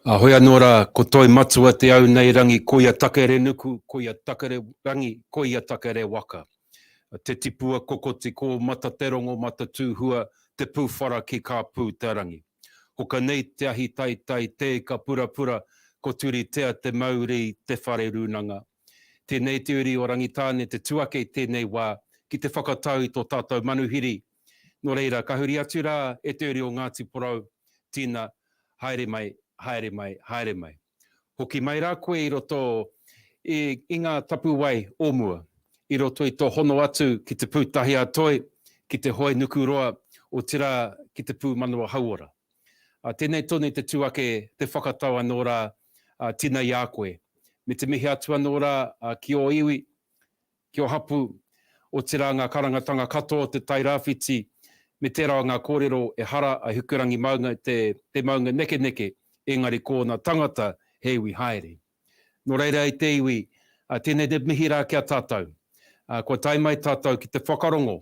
Hoi anō ko toi matua te au nei rangi koia takere nuku, koia takere rangi, koia takere waka. Te tipua koko te ko mata te rongo mata tūhua, te pūwhara ki ka pū te rangi. Hoka nei te ahi tai tai te ka pura pura, ko turi tea te mauri te whare runanga. Tēnei te uri o rangitāne te tuake tēnei wā, ki te whakatau i tō tātou manuhiri. Nō reira, ka huri atu rā e te uri o Ngāti Porou, tīna, haere mai, haere mai, haere mai. Hoki mai rā koe i roto i ngā tapu wai o mua, i roto i tō hono atu ki te pūtahi a toi, ki te hoi nuku roa o tira ki te pū manua hauora. Tēnei tōne te tuake te whakatau anō rā tina i a koe. Me te mihi atu anō rā ki o iwi, ki o hapu, o tira ngā karangatanga katoa te tai rāwhiti, me tērā ngā kōrero e hara a hukurangi maunga te maunga neke neke, engari kōna tangata he iwi haere. Nō reira i te iwi, tēnei te mihi rā kia tātou. Ko tai mai tātou ki te whakarongo,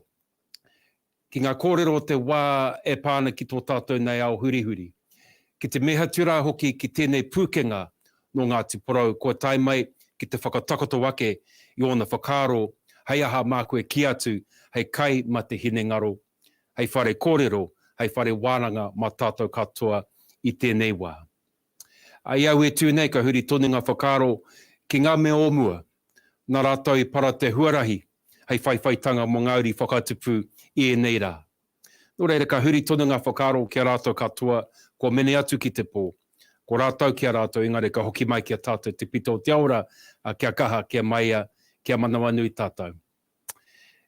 ki ngā kōrero te wā e pāna ki tō tātou nei ao hurihuri. Ki te meha tura hoki ki tēnei pūkenga no Ngāti Porou, ko tai mai ki te whakatakoto wake i ona whakaro, hei aha mā koe ki atu, hei kai ma te hine ngaro, hei whare kōrero, hei whare wānanga ma tātou katoa i tēnei wā. Ai au e tūnei ka huri tonu ngā whakaro ki ngā mea o mua, nā rātou i para te huarahi, hei whaiwhaitanga mō ngauri whakatupu i e nei rā. Nō reira ka huri tonu ngā whakaro ki a rātou katoa, ko mene atu ki te pō. Ko rātou ki a rātou, engari ka hoki mai ki a tātou te pito o te aura, kia kaha, kia maia, kia manawa nui tātou.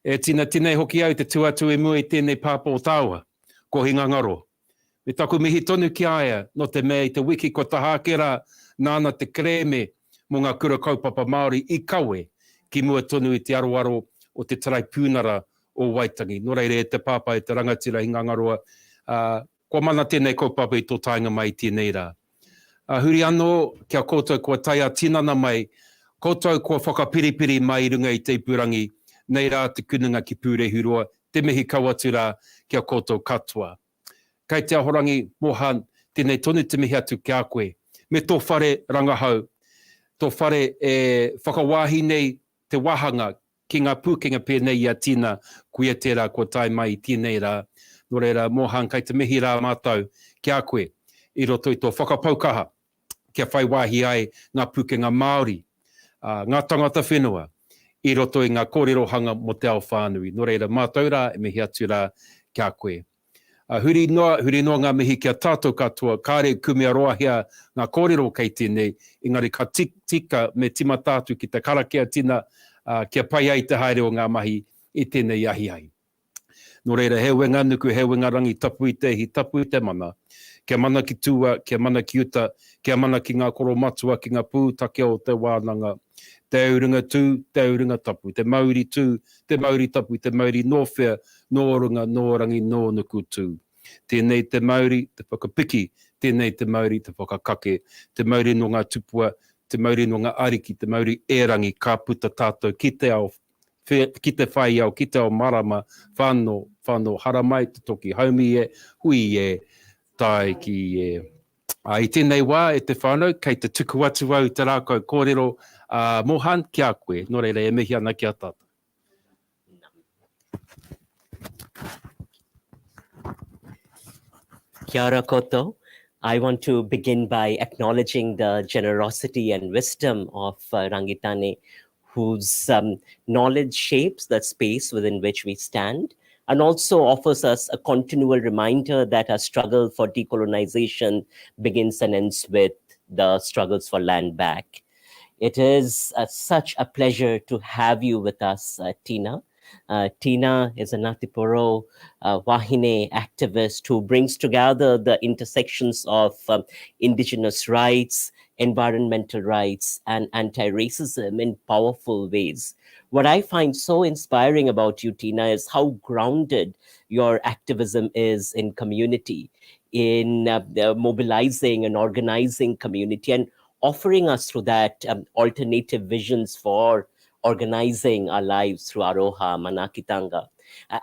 E tina tinei hoki au te tuatu e mua i tēnei pāpō tāua, ko hinga ngaro. Me taku mihi tonu ki aia, no te mea i te wiki ko tahākera, nāna te kreme mō ngā kura kaupapa Māori i kawe, ki mua tonu i te aroaro o te tarai pūnara o Waitangi. Nō reire e te pāpa e te rangatira hinga ngaroa, ko mana tēnei kaupapa i tō tainga mai tēnei rā. Huri anō, kia koutou kua taia tinana mai, koutou kua whakapiripiri mai runga i te ipurangi, nei rā te kununga ki pūrehurua, te mihi kauatu rā, kia koutou katoa. Kei te ahorangi mohan, tēnei tonu te mihi atu ki a koe, me tō whare rangahau, tō whare e whakawāhi nei te wahanga ki ngā pūkenga pēnei i a tina, kuia tērā kua tai mai i tēnei rā. Nō reira, mohan, kei te mihi rā mātou ki a koe, i roto i tō whakapaukaha, kia whai wāhi ai ngā pūkenga Māori, ngā tangata whenua, i roto i ngā kōrerohanga mo te ao whānui. Nō reira, mātou rā, e mihi atu rā kia koe. Huri noa ngā mihi kia tātou katoa, kāre kumia roahia ngā kōrero kei tēnei, engari ka tika me tima tātu ki te karakia tina, kia pai ai te haere o ngā mahi i tēnei ahi ai. Nō reira, he wenga nuku, he wenga rangi tapu i te hi, tapu i te mana. Kia mana ki tua, kia mana ki uta, kia mana ki ngā koro matua, ki ngā pūtake o te wānanga. Te aurunga tū, te aurunga tapu, te mauri tū, te mauri tapu, te mauri nōwhea, nōrunga, nōrangi, nōnuku tū. Tēnei te mauri, te whakapiki, tēnei te mauri, te whakakake, te mauri no ngā tupua, te mauri no ngā ariki, te mauri erangi, ka puta tātou ki te ao, ki te whai au, ki te ao marama, whānau, haramai, te toki haumi e, hui e, tai ki e. I tēnei wā e te whānau, kei te tuku atu au te rākau kōrero, mohan ki a koe, nō reira e mihi ana ki a tātou. Kia ora koutou. I want to begin by acknowledging the generosity and wisdom of Rangitane, whose knowledge shapes the space within which we stand, and also offers us a continual reminder that our struggle for decolonization begins and ends with the struggles for land back. It is such a pleasure to have you with us, Tina. Tina is a Ngāti Porou Wahine activist who brings together the intersections of indigenous rights, environmental rights, and anti-racism in powerful ways. What I find so inspiring about you, Tina, is how grounded your activism is in community, in mobilizing and organizing community, and offering us through that alternative visions for organizing our lives through Aroha, Manakitanga,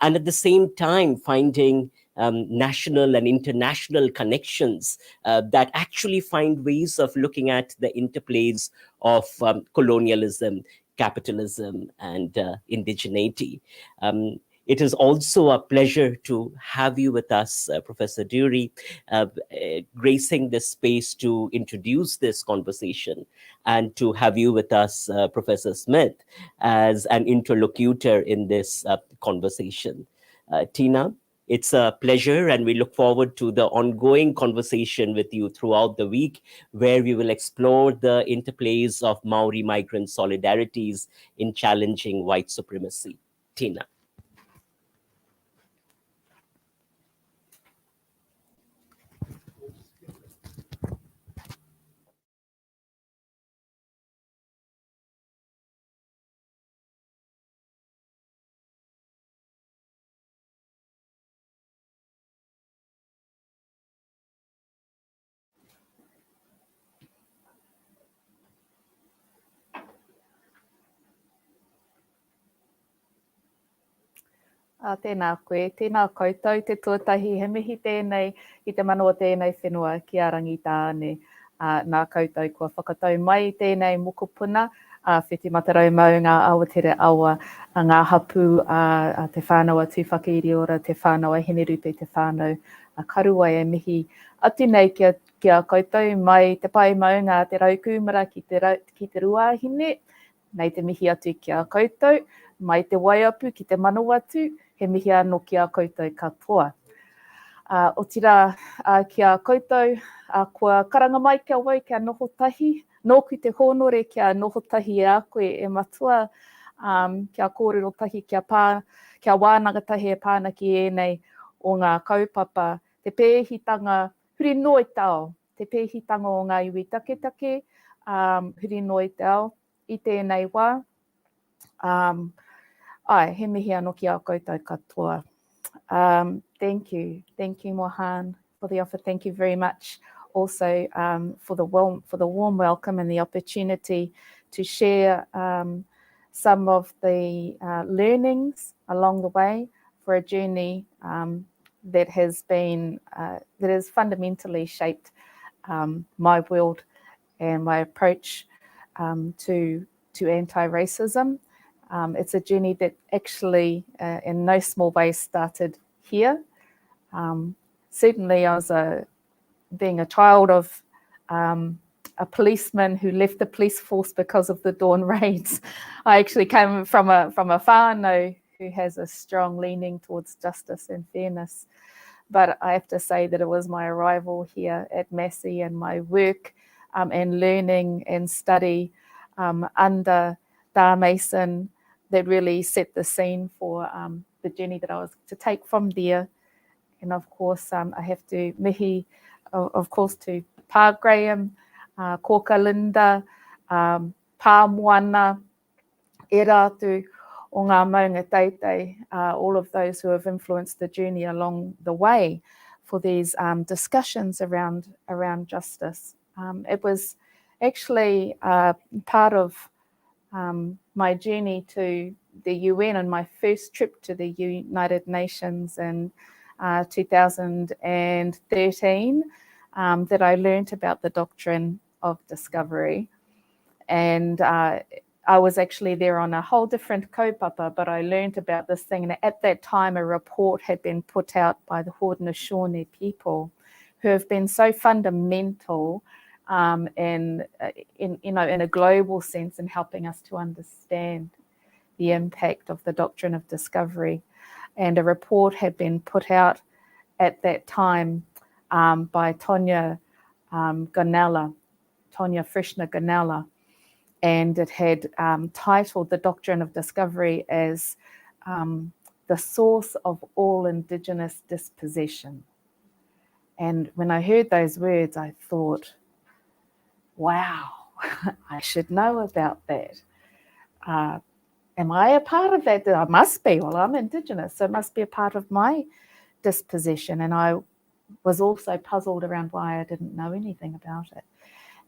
and at the same time finding national and international connections that actually find ways of looking at the interplays of colonialism, capitalism, and indigeneity. It is also a pleasure to have you with us, Professor Dury, gracing this space to introduce this conversation, and to have you with us, Professor Smith, as an interlocutor in this conversation. Tina, it's a pleasure, and we look forward to the ongoing conversation with you throughout the week, where we will explore the interplays of Maori migrant solidarities in challenging white supremacy. Tina. Tēnā koe, tēnā koutou, te tuatahi, he mihi tēnei i te manoa tēnei whenua ki a Rangitāne. Nā koutou kua whakatau mai tēnei mokopuna, whiti matarau mau ngā awatere awa, ngā hapu, te whānau tūwhakairi ora, te whānau henerupe, te whānau karuai e mihi atu nei kia koutou mai te pai mau ngā te raukumara ki te ruahine, nei te mihi atu kia koutou, mai te waiapu ki te manawatu, he mihi anō kia koutou katoa. O tira kia koutou, kua karanga mai kia wau kia noho tahi, nōku te honore kia noho tahi e a koe e matua, kia kōrero tahi kia wānanga tahi e pānaki e nei o ngā kaupapa, te pēhitanga huri noi tau, te pēhitanga o ngā iwi taketake, huri noi tau i tēnei wā. Ai, he mihi anō ki a koutou katoa. Thank you, Mohan, for the offer. Thank you very much also for the warm welcome and the opportunity to share some of the learnings along the way for a journey that has fundamentally shaped my world and my approach to anti-racism. It's a journey that actually, in no small way, started here. Certainly, I was being a child of a policeman who left the police force because of the Dawn raids. I actually came from a whānau who has a strong leaning towards justice and fairness. But I have to say that it was my arrival here at Massey and my work and learning and study under Da Mason that really set the scene for the journey that I was to take from there. And of course, I have to mihi, of course, to Pa Graham, Koka Linda, Pa Moana, e rātu o ngā maunga teitei, all of those who have influenced the journey along the way for these discussions around justice. It was actually part of my journey to the UN and my first trip to the United Nations in 2013 that I learned about the doctrine of discovery. And I was actually there on a whole different kaupapa, but I learned about this thing. And at that time, a report had been put out by the Haudenosaunee people who have been so fundamental in a global sense in helping us to understand the impact of the doctrine of discovery. And a report had been put out at that time by Tonya Frishna Ganella, and it had titled the doctrine of discovery as the source of all Indigenous dispossession. And when I heard those words, I thought, wow, I should know about that. Am I a part of that? I must be. Well, I'm Indigenous, so it must be a part of my dispossession. And I was also puzzled around why I didn't know anything about it.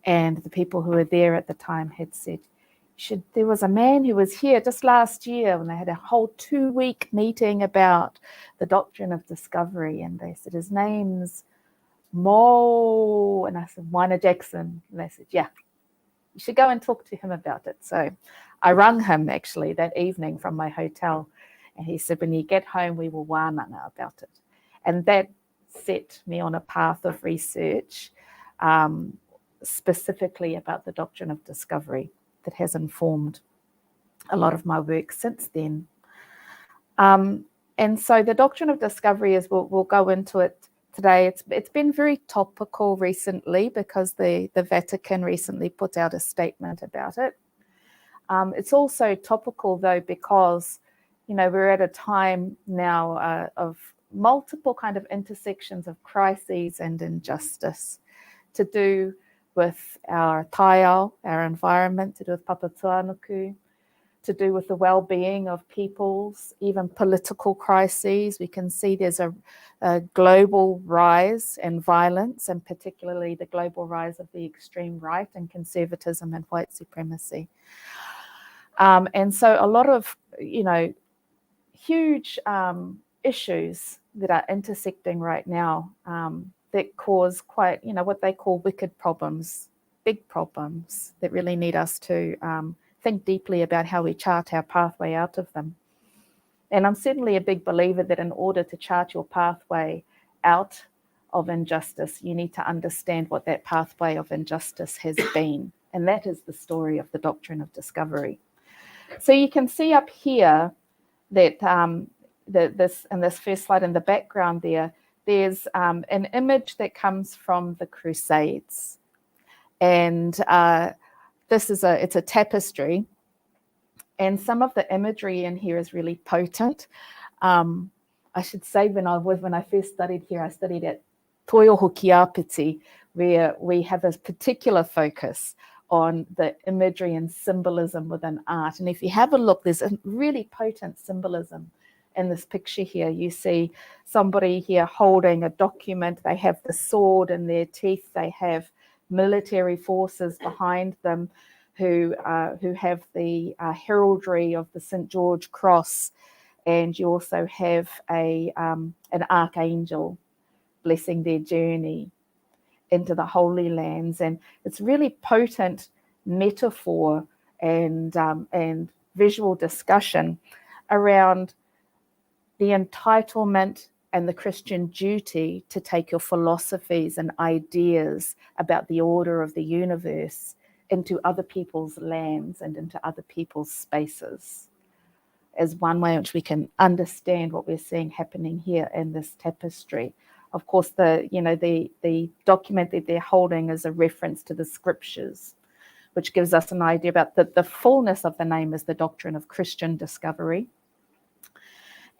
And the people who were there at the time had said, there was a man who was here just last year when they had a whole 2-week meeting about the doctrine of discovery. And they said, his name's Mo. And I said, Wyner Jackson. And they said, yeah, you should go and talk to him about it. So I rang him actually that evening from my hotel. And he said, when you get home, we will wānanga about it. And that set me on a path of research, specifically about the doctrine of discovery, that has informed a lot of my work since then. And so the doctrine of discovery is, we'll go into it today. It's been very topical recently because the Vatican recently put out a statement about it. It's also topical though because, we're at a time now of multiple kind of intersections of crises and injustice to do with our taiao, our environment, to do with papatuanuku, to do with the well-being of peoples, even political crises. We can see there's a global rise in violence, and particularly the global rise of the extreme right and conservatism and white supremacy. And so a lot of, huge issues that are intersecting right now that cause quite, what they call wicked problems, big problems that really need us to think deeply about how we chart our pathway out of them. And I'm certainly a big believer that in order to chart your pathway out of injustice, you need to understand what that pathway of injustice has been. And that is the story of the doctrine of discovery. So you can see up here that this first slide in the background there's an image that comes from the Crusades. And it's a tapestry. And some of the imagery in here is really potent. I should say when I first studied here, I studied at Toyoho Kiapiti, where we have a particular focus on the imagery and symbolism within art. And if you have a look, there's a really potent symbolism in this picture here. You see somebody here holding a document. They have the sword in their teeth. They have military forces behind them who have the heraldry of the St. George Cross. And you also have an archangel blessing their journey into the Holy Lands. And it's really potent metaphor and visual discussion around the entitlement and the Christian duty to take your philosophies and ideas about the order of the universe into other people's lands and into other people's spaces, as one way in which we can understand what we're seeing happening here in this tapestry. Of course, the document that they're holding is a reference to the scriptures, which gives us an idea about the fullness of the name is the doctrine of Christian discovery.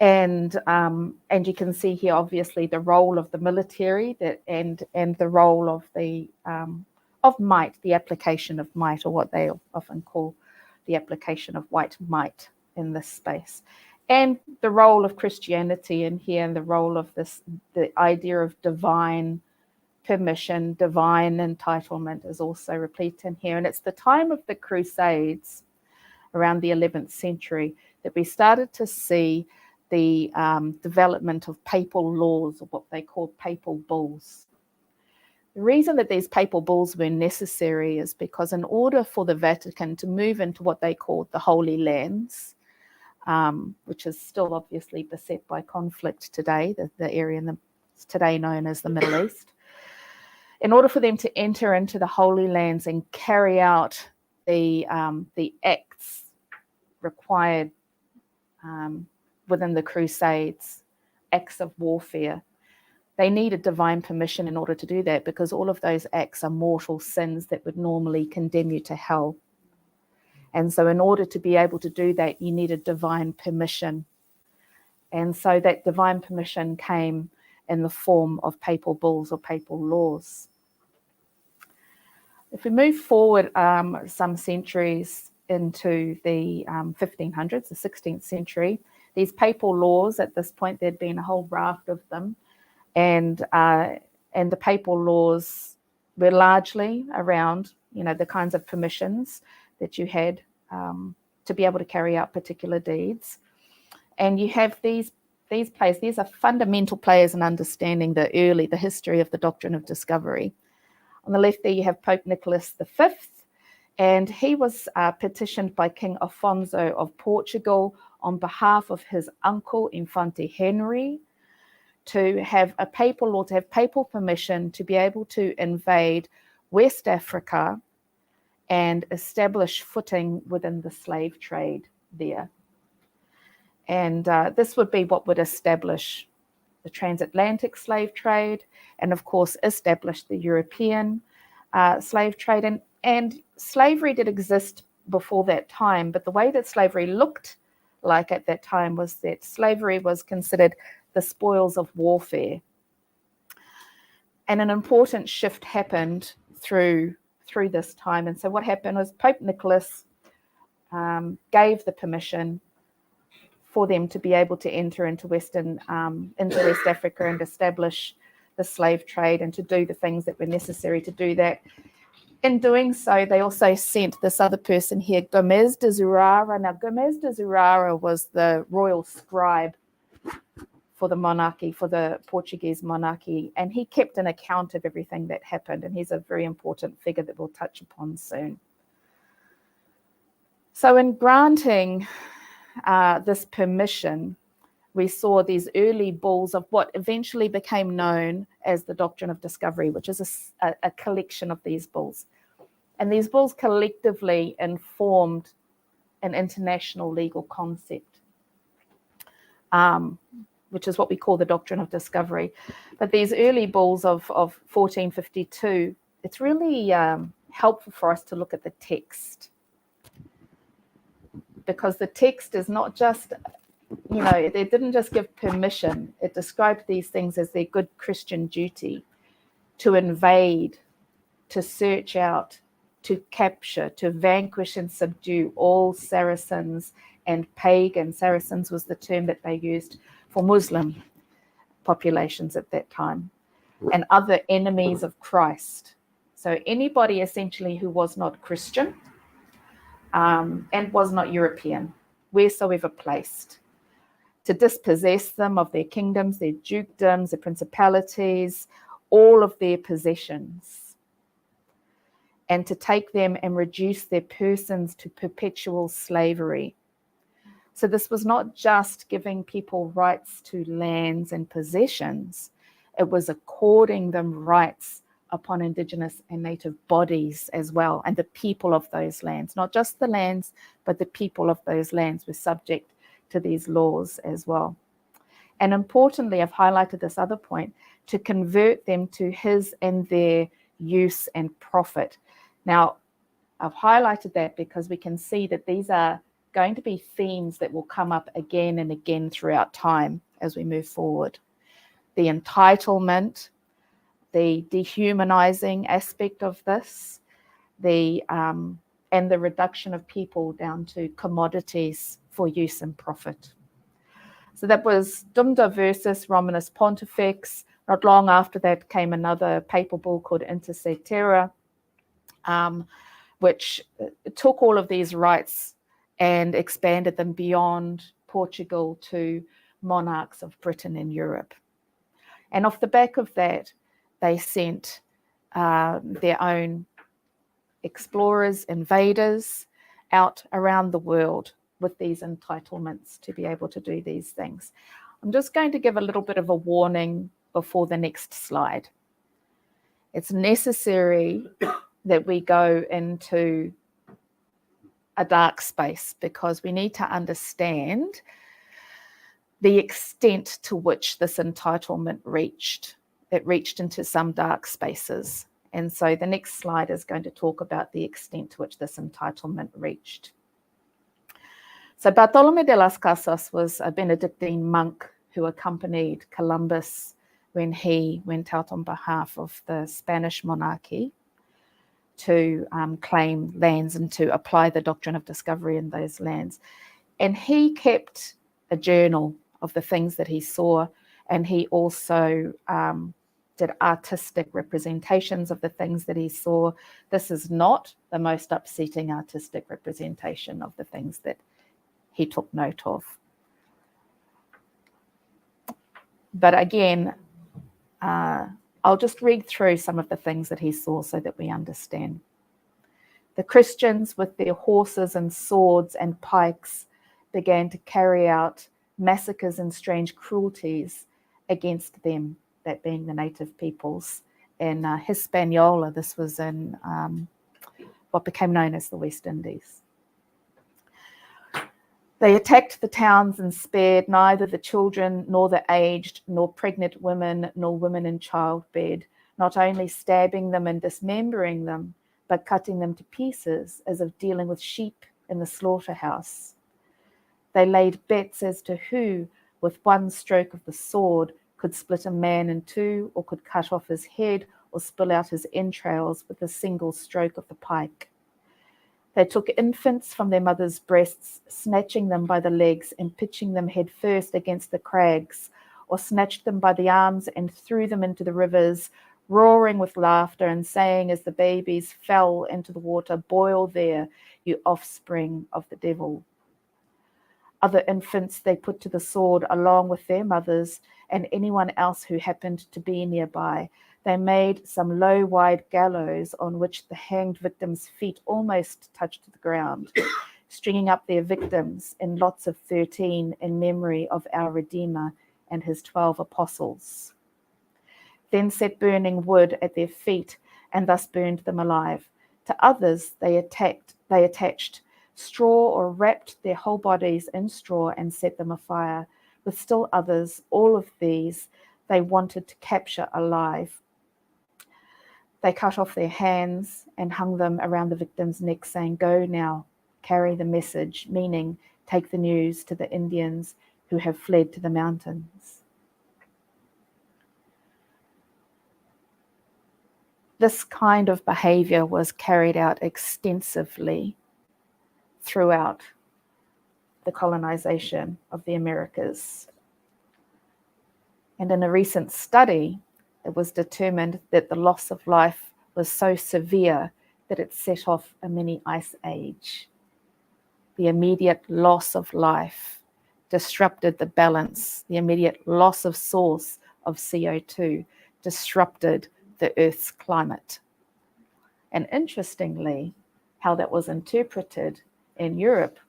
And you can see here, obviously, the role of the military and the role of of might, the application of might, or what they often call the application of white might in this space. And the role of Christianity in here, and the role of the idea of divine permission, divine entitlement is also replete in here. And it's the time of the Crusades, around the 11th century, that we started to see the development of papal laws, or what they called papal bulls. The reason that these papal bulls were necessary is because in order for the Vatican to move into what they called the Holy Lands, which is still obviously beset by conflict today, the area today known as the Middle East. In order for them to enter into the Holy Lands and carry out the acts required within the Crusades, acts of warfare, they needed divine permission in order to do that, because all of those acts are mortal sins that would normally condemn you to hell. And so in order to be able to do that, you needed divine permission. And so that divine permission came in the form of papal bulls or papal laws. If we move forward some centuries into the 1500s, the 16th century, these papal laws, at this point, there'd been a whole raft of them. And the papal laws were largely around, the kinds of permissions that you had to be able to carry out particular deeds. And you have these players. These are fundamental players in understanding the history of the doctrine of discovery. On the left there, you have Pope Nicholas V, and he was petitioned by King Afonso of Portugal on behalf of his uncle, Infante Henry, to have a papal law, to have papal permission to be able to invade West Africa and establish footing within the slave trade there. And this would be what would establish the transatlantic slave trade, and of course establish the European slave trade. And slavery did exist before that time, but the way that slavery looked like at that time was that slavery was considered the spoils of warfare. And an important shift happened through this time. And so what happened was Pope Nicholas gave the permission for them to be able to enter into West Africa and establish the slave trade and to do the things that were necessary to do that. In doing so, they also sent this other person here, Gomes de Zurara. Now, Gomes de Zurara was the royal scribe for the monarchy, for the Portuguese monarchy, and he kept an account of everything that happened, and he's a very important figure that we'll touch upon soon. So in granting this permission, we saw these early bulls of what eventually became known as the doctrine of discovery, which is a collection of these bulls. And these bulls collectively informed an international legal concept, which is what we call the doctrine of discovery. But these early bulls of 1452, it's really helpful for us to look at the text, because the text is not just, they didn't just give permission. It described these things as their good Christian duty to invade, to search out, to capture, to vanquish and subdue all Saracens and pagan. Saracens was the term that they used for Muslim populations at that time, and other enemies of Christ. So anybody essentially who was not Christian and was not European, wheresoever placed, to dispossess them of their kingdoms, their dukedoms, their principalities, all of their possessions, and to take them and reduce their persons to perpetual slavery. So this was not just giving people rights to lands and possessions, it was according them rights upon Indigenous and native bodies as well, and the people of those lands. Not just the lands, but the people of those lands were subject to these laws as well. And importantly, I've highlighted this other point, to convert them to his and their use and profit. Now, I've highlighted that because we can see that these are going to be themes that will come up again and again throughout time as we move forward. The entitlement, the dehumanizing aspect of this, and the reduction of people down to commodities for use and profit. So that was Dumda versus Romanus Pontifex. Not long after that came another papal bull called Inter se Terra, which took all of these rights and expanded them beyond Portugal to monarchs of Britain and Europe. And off the back of that, they sent their own explorers, invaders out around the world with these entitlements to be able to do these things. I'm just going to give a little bit of a warning before the next slide. It's necessary that we go into a dark space because we need to understand the extent to which this entitlement reached. It reached into some dark spaces. And so the next slide is going to talk about the extent to which this entitlement reached. So Bartolomé de las Casas was a Benedictine monk who accompanied Columbus when he went out on behalf of the Spanish monarchy to claim lands and to apply the doctrine of discovery in those lands. And he kept a journal of the things that he saw, and he also did artistic representations of the things that he saw. This is not the most upsetting artistic representation of the things that he took note of. But again, I'll just read through some of the things that he saw so that we understand. The Christians with their horses and swords and pikes began to carry out massacres and strange cruelties against them, that being the native peoples. In Hispaniola, this was in what became known as the West Indies. They attacked the towns and spared neither the children nor the aged, nor pregnant women, nor women in childbed, not only stabbing them and dismembering them, but cutting them to pieces as of dealing with sheep in the slaughterhouse. They laid bets as to who, with one stroke of the sword, could split a man in two, or could cut off his head, or spill out his entrails with a single stroke of the pike. They took infants from their mothers' breasts, snatching them by the legs and pitching them head first against the crags, or snatched them by the arms and threw them into the rivers, roaring with laughter and saying as the babies fell into the water, "Boil there, you offspring of the devil." Other infants they put to the sword along with their mothers and anyone else who happened to be nearby. They made some low, wide gallows on which the hanged victims' feet almost touched the ground, stringing up their victims in lots of 13 in memory of our Redeemer and his 12 apostles. Then set burning wood at their feet and thus burned them alive. To others they attached straw or wrapped their whole bodies in straw and set them afire. With still others, all of these they wanted to capture alive. They cut off their hands and hung them around the victim's neck, saying, "Go now, carry the message," meaning take the news to the Indians who have fled to the mountains. This kind of behavior was carried out extensively throughout the colonization of the Americas. And in a recent study, it was determined that the loss of life was so severe that it set off a mini ice age. The immediate loss of life disrupted the balance. The immediate loss of source of CO2 disrupted the Earth's climate. And interestingly, how that was interpreted in Europe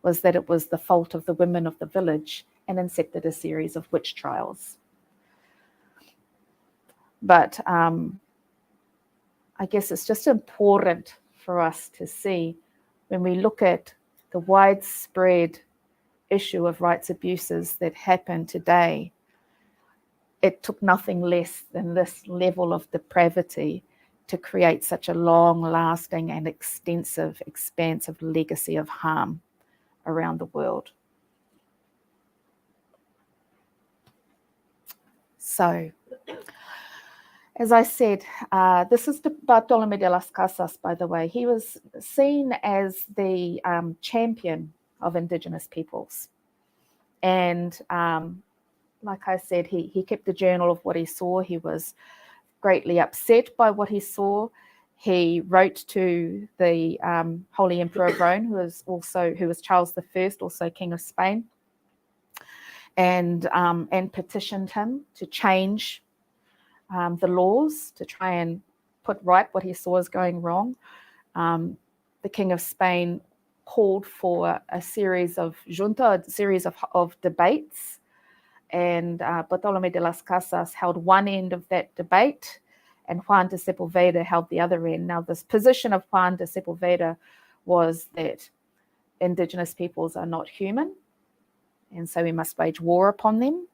was that it was the fault of the women of the village and incepted a series of witch trials. But I guess it's just important for us to see when we look at the widespread issue of rights abuses that happen today, it took nothing less than this level of depravity to create such a long-lasting and extensive, expansive legacy of harm around the world. So, as I said, this is Bartolomé de las Casas, by the way. He was seen as the champion of Indigenous peoples. And like I said, he kept a journal of what he saw. He was greatly upset by what he saw. He wrote to the Holy Emperor of Rome, who was Charles I, also King of Spain, and petitioned him to change the laws to try and put right what he saw as going wrong. The King of Spain called for a series of debates, and Bartolomé de las Casas held one end of that debate, and Juan de Sepulveda held the other end. Now, this position of Juan de Sepulveda was that Indigenous peoples are not human, and so we must wage war upon them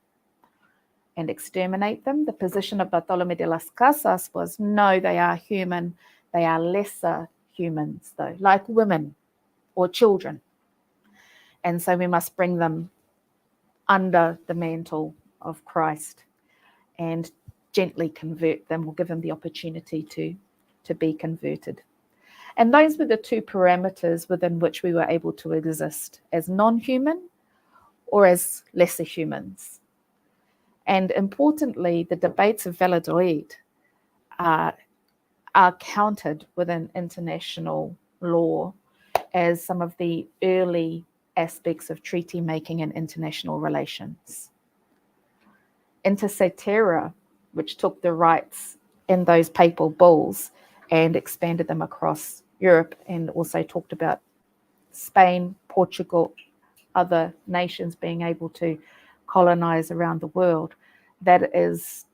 and exterminate them. The position of Bartolomé de las Casas was, no, they are human. They are lesser humans, though, like women or children. And so we must bring them under the mantle of Christ and gently convert them, or give them the opportunity to be converted. And those were the two parameters within which we were able to exist, as non-human or as lesser humans. And importantly, the debates of Valladolid are counted within international law as some of the early aspects of treaty making and international relations. Inter se terra, which took the rights in those papal bulls and expanded them across Europe, and also talked about Spain, Portugal, other nations being able to colonize around the world, that is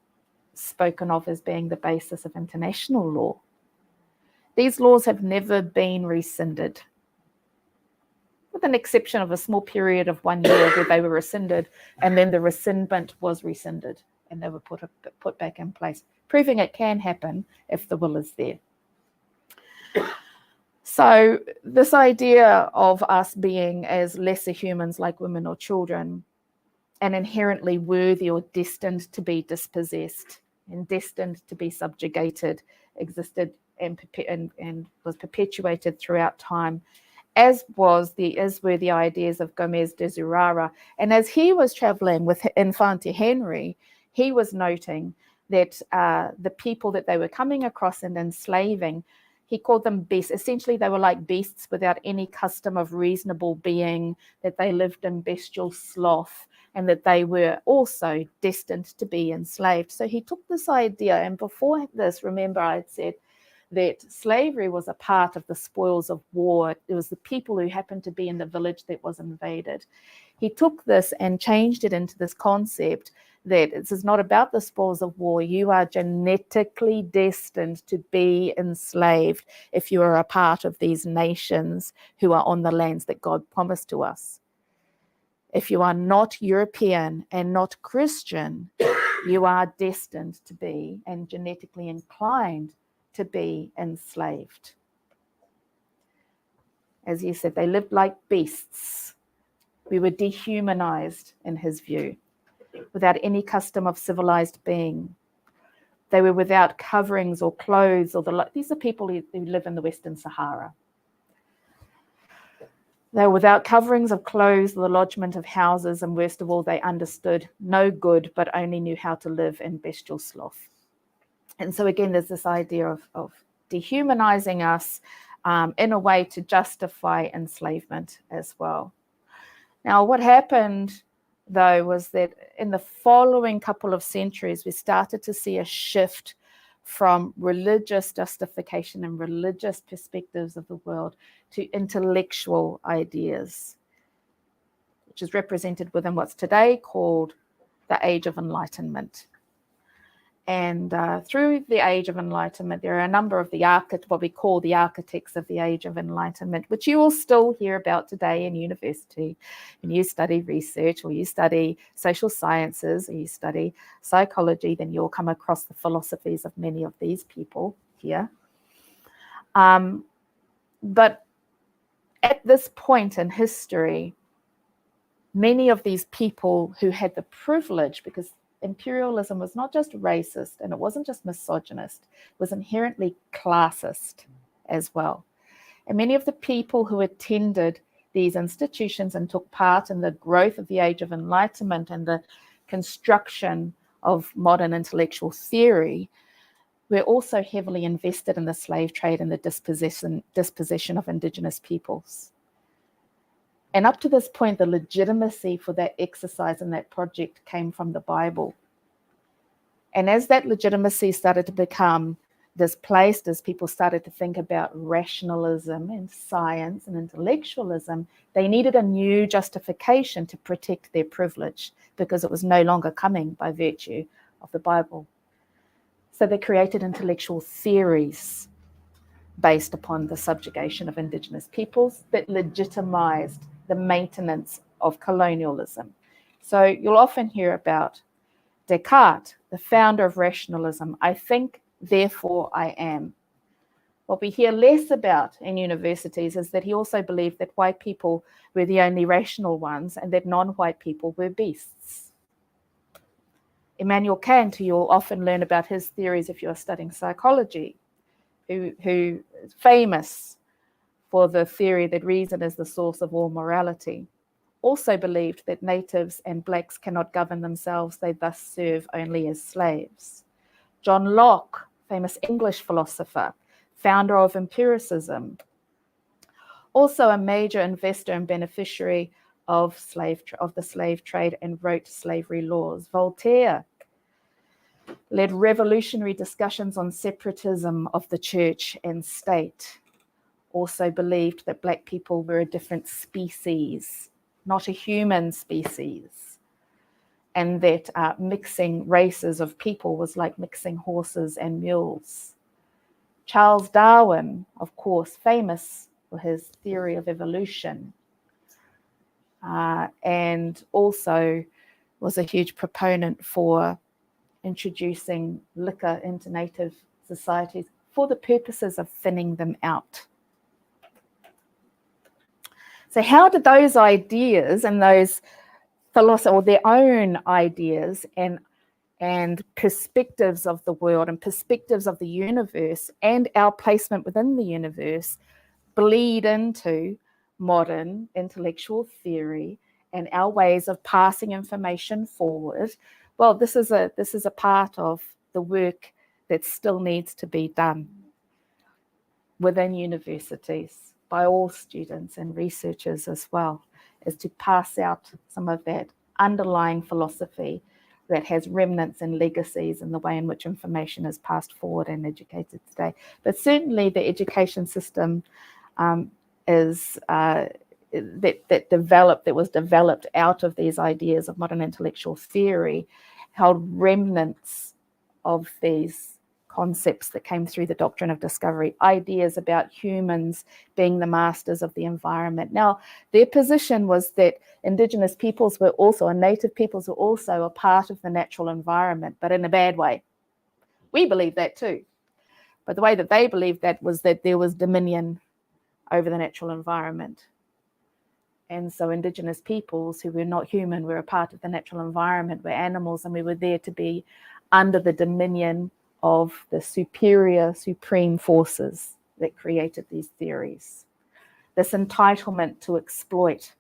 spoken of as being the basis of international law. These laws have never been rescinded, with an exception of a small period of 1 year where they were rescinded, and then the rescindment was rescinded and they were put back in place, proving it can happen if the will is there. So this idea of us being as lesser humans like women or children, and inherently worthy or destined to be dispossessed and destined to be subjugated, existed and was perpetuated throughout time, as were the ideas of Gomez de Zurara. And as he was traveling with Infante Henry, he was noting that the people that they were coming across and enslaving, he called them beasts. Essentially, they were like beasts without any custom of reasonable being, that they lived in bestial sloth, and that they were also destined to be enslaved. So he took this idea, and before this, remember I had said that slavery was a part of the spoils of war. It was the people who happened to be in the village that was invaded. He took this and changed it into this concept that this is not about the spoils of war. You are genetically destined to be enslaved if you are a part of these nations who are on the lands that God promised to us. If you are not European and not Christian, you are destined to be and genetically inclined to be enslaved. As you said, they lived like beasts. We were dehumanized in his view, without any custom of civilized being. They were without coverings or clothes. These are people who live in the Western Sahara. They were without coverings of clothes, the lodgement of houses, and worst of all, they understood no good, but only knew how to live in bestial sloth. And so again, there's this idea of dehumanizing us in a way to justify enslavement as well. Now, what happened, though, was that in the following couple of centuries, we started to see a shift from religious justification and religious perspectives of the world to intellectual ideas, which is represented within what's today called the Age of Enlightenment. And through the Age of Enlightenment, there are a number of what we call the architects of the Age of Enlightenment, which you will still hear about today in university. When you study research, or you study social sciences, or you study psychology, then you'll come across the philosophies of many of these people here. But at this point in history, many of these people who had the privilege, because imperialism was not just racist and it wasn't just misogynist, it was inherently classist as well. And many of the people who attended these institutions and took part in the growth of the Age of Enlightenment and the construction of modern intellectual theory were also heavily invested in the slave trade and the dispossession of Indigenous peoples. And up to this point, the legitimacy for that exercise and that project came from the Bible. And as that legitimacy started to become displaced, as people started to think about rationalism and science and intellectualism, they needed a new justification to protect their privilege because it was no longer coming by virtue of the Bible. So they created intellectual theories based upon the subjugation of Indigenous peoples that legitimized the maintenance of colonialism. So you'll often hear about Descartes, the founder of rationalism. I think, therefore I am. What we hear less about in universities is that he also believed that white people were the only rational ones and that non-white people were beasts. Immanuel Kant, who you'll often learn about his theories if you're studying psychology, who is famous for the theory that reason is the source of all morality. also believed that natives and blacks cannot govern themselves, they thus serve only as slaves. John Locke, famous English philosopher, founder of empiricism, also a major investor and beneficiary of the slave trade and wrote slavery laws. Voltaire led revolutionary discussions on separatism of the church and state, also believed that black people were a different species, not a human species, and that mixing races of people was like mixing horses and mules. Charles Darwin, of course, famous for his theory of evolution, and also was a huge proponent for introducing liquor into native societies for the purposes of thinning them out. So how did those ideas and those philosophy, or their own ideas and perspectives of the world and perspectives of the universe and our placement within the universe bleed into modern intellectual theory and our ways of passing information forward? Well, this is a part of the work that still needs to be done within universities by all students and researchers as well, is to pass out some of that underlying philosophy that has remnants and legacies in the way in which information is passed forward and educated today. But certainly the education system that was developed out of these ideas of modern intellectual theory held remnants of these concepts that came through the doctrine of discovery, ideas about humans being the masters of the environment. Now, their position was that Indigenous peoples were also, and Native peoples were also a part of the natural environment, but in a bad way. We believe that too. But the way that they believed that was that there was dominion over the natural environment. And so Indigenous peoples who were not human were a part of the natural environment, were animals, and we were there to be under the dominion of the supreme forces that created these theories. This entitlement to exploit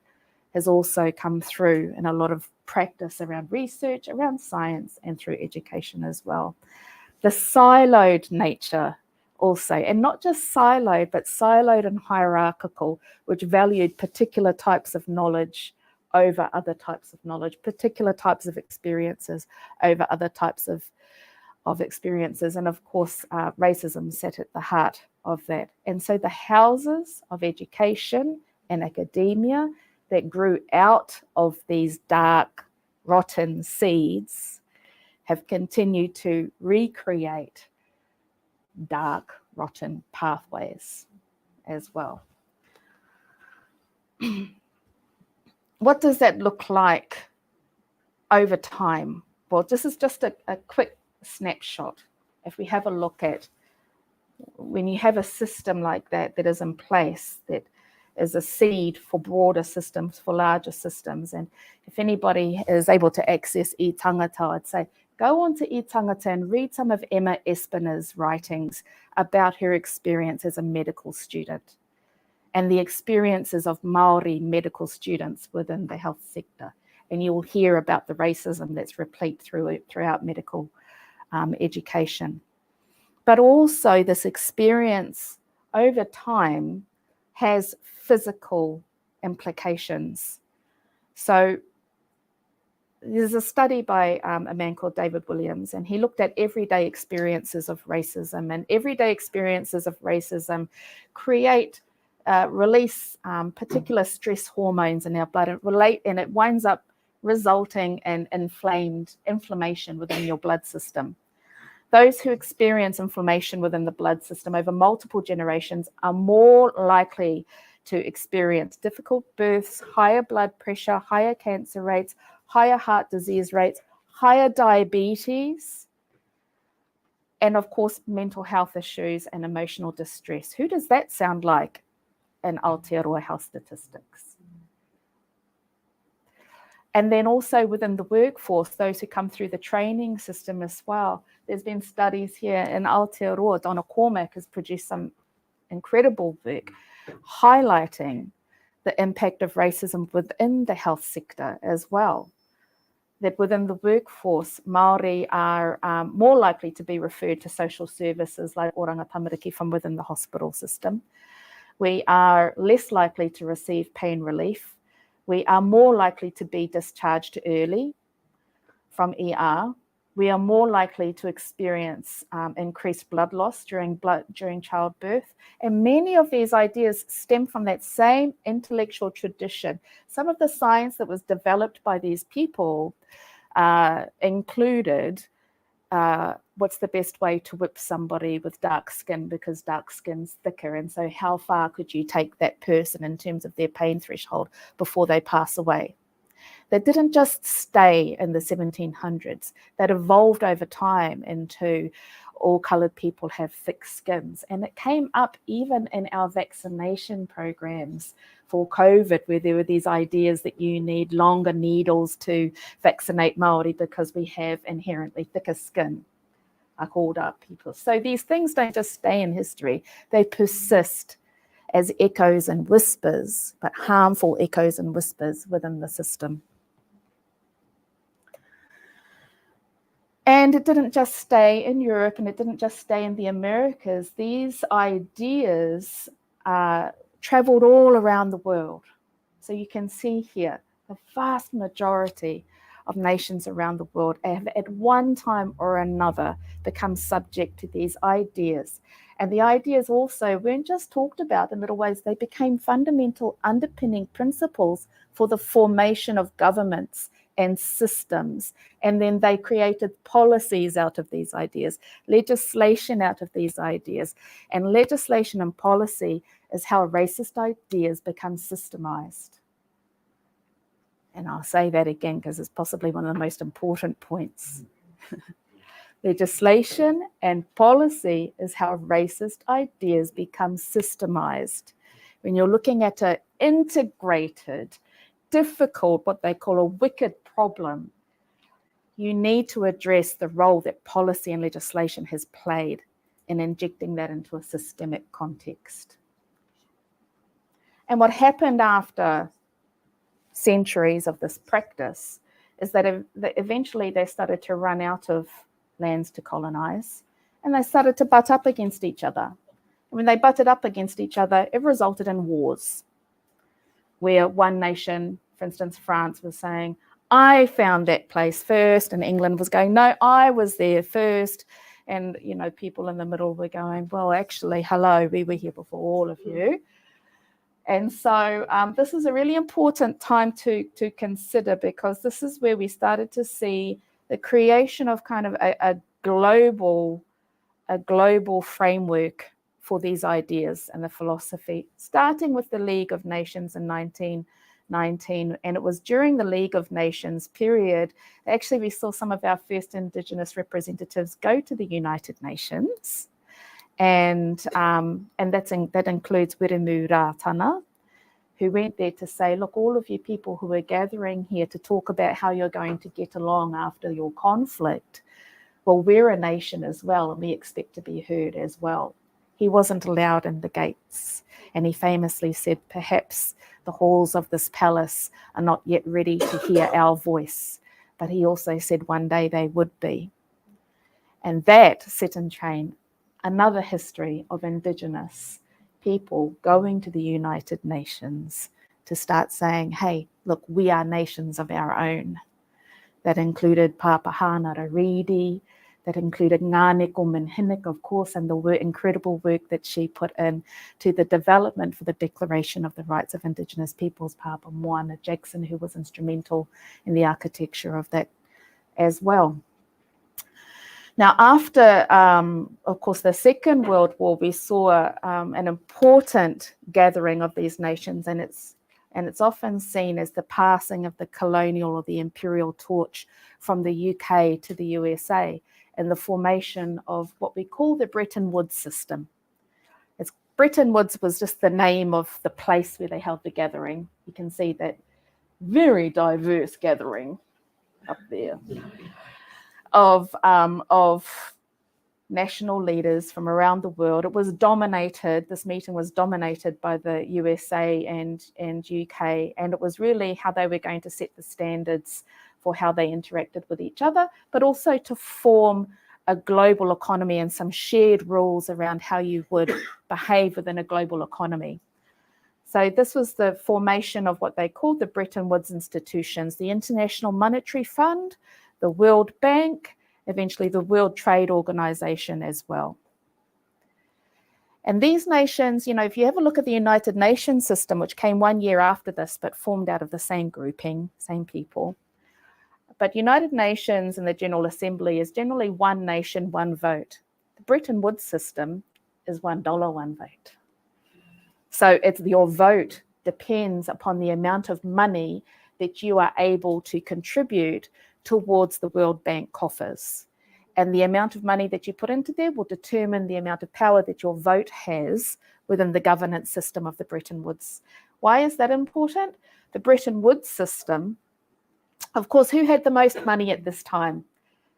has also come through in a lot of practice around research, around science, and through education as well. The siloed nature also, and not just siloed, but siloed and hierarchical, which valued particular types of knowledge over other types of knowledge, particular types of experiences over other types of experiences. And of course, racism sat at the heart of that. And so the houses of education and academia that grew out of these dark, rotten seeds have continued to recreate dark, rotten pathways as well. What does that look like over time? Well, this is just a quick snapshot. If we have a look at when you have a system like that that is in place, that is a seed for broader systems, for larger systems. And if anybody is able to access Ngata, I'd say go on to Ngata and read some of Emma Espina's writings about her experience as a medical student and the experiences of Maori medical students within the health sector. And you'll hear about the racism that's replete throughout medical education. But also this experience over time has physical implications. So there's a study by a man called David Williams, and he looked at everyday experiences of racism, and everyday experiences of racism release particular stress hormones in our blood, and it winds up resulting in inflammation within your blood system. Those who experience inflammation within the blood system over multiple generations are more likely to experience difficult births, higher blood pressure, higher cancer rates, higher heart disease rates, higher diabetes, and of course, mental health issues and emotional distress. Who does that sound like in Aotearoa health statistics? And then also within the workforce, those who come through the training system as well. There's been studies here in Aotearoa. Donna Cormack has produced some incredible work highlighting the impact of racism within the health sector as well. That within the workforce, Māori are more likely to be referred to social services like oranga tamariki from within the hospital system. We are less likely to receive pain relief. We are more likely to be discharged early from ER. We are more likely to experience increased blood loss during childbirth. And many of these ideas stem from that same intellectual tradition. Some of the science that was developed by these people included what's the best way to whip somebody with dark skin because dark skin's thicker. And so how far could you take that person in terms of their pain threshold before they pass away? That didn't just stay in the 1700s. That evolved over time into all coloured people have thick skins. And it came up even in our vaccination programs for COVID, where there were these ideas that you need longer needles to vaccinate Māori because we have inherently thicker skin. I called up people. So these things don't just stay in history, they persist as echoes and whispers, but harmful echoes and whispers within the system. And it didn't just stay in Europe and it didn't just stay in the Americas. These ideas traveled all around the world. So you can see here, the vast majority of nations around the world have at one time or another become subject to these ideas. And the ideas also weren't just talked about in little ways, they became fundamental underpinning principles for the formation of governments and systems. And then they created policies out of these ideas, legislation out of these ideas. And legislation and policy is how racist ideas become systemized. And I'll say that again because it's possibly one of the most important points. Legislation and policy is how racist ideas become systemized. When you're looking at an integrated, difficult, what they call a wicked problem, you need to address the role that policy and legislation has played in injecting that into a systemic context. And what happened after centuries of this practice is that eventually they started to run out of lands to colonize and they started to butt up against each other. And when they butted up against each other, it resulted in wars where one nation, for instance, France, was saying, I found that place first, and England was going, no, I was there first. And, you know, people in the middle were going, well, actually, hello, we were here before all of you. And so this is a really important time to consider, because this is where we started to see the creation of kind of a global framework for these ideas and the philosophy, starting with the League of Nations in 1919. And it was during the League of Nations period, actually we saw some of our first Indigenous representatives go to the United Nations. And that includes Wiremu Rātana, who went there to say, look, all of you people who are gathering here to talk about how you're going to get along after your conflict, well, we're a nation as well, and we expect to be heard as well. He wasn't allowed in the gates. And he famously said, perhaps the halls of this palace are not yet ready to hear our voice. But he also said one day they would be. And that set in train another history of Indigenous people going to the United Nations to start saying, hey, look, we are nations of our own. That included Pāpahānā Rīdi, that included Ngāneko Minhinik, of course, and the incredible work that she put in to the development for the Declaration of the Rights of Indigenous Peoples, Papa Moana Jackson, who was instrumental in the architecture of that as well. Now, after, of course, the Second World War, we saw an important gathering of these nations, and it's often seen as the passing of the colonial or the imperial torch from the UK to the USA, and the formation of what we call the Bretton Woods system. Bretton Woods was just the name of the place where they held the gathering. You can see that very diverse gathering up there of national leaders from around the world. It was dominated, this meeting was dominated by the USA and UK, and it was really how they were going to set the standards for how they interacted with each other, but also to form a global economy and some shared rules around how you would behave within a global economy. So this was the formation of what they called the Bretton Woods institutions, the International Monetary Fund, the World Bank, eventually the World Trade Organization as well. And these nations, you know, if you have a look at the United Nations system, which came 1 year after this, but formed out of the same grouping, same people. But United Nations and the General Assembly is generally one nation, one vote. The Bretton Woods system is $1, one vote. So it's your vote depends upon the amount of money that you are able to contribute towards the World Bank coffers. And the amount of money that you put into there will determine the amount of power that your vote has within the governance system of the Bretton Woods. Why is that important? The Bretton Woods system, of course, who had the most money at this time?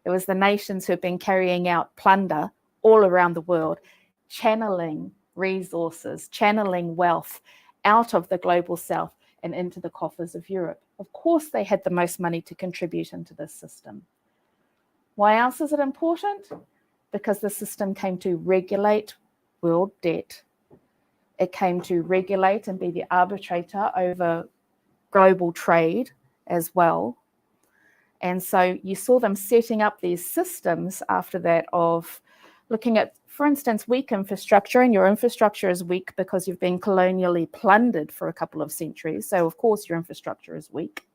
It was the nations who had been carrying out plunder all around the world, channeling resources, channeling wealth out of the global south and into the coffers of Europe. Of course, they had the most money to contribute into this system. Why else is it important? Because the system came to regulate world debt. It came to regulate and be the arbitrator over global trade as well. And so you saw them setting up these systems after that of looking at, for instance, weak infrastructure, and your infrastructure is weak because you've been colonially plundered for a couple of centuries. So of course your infrastructure is weak.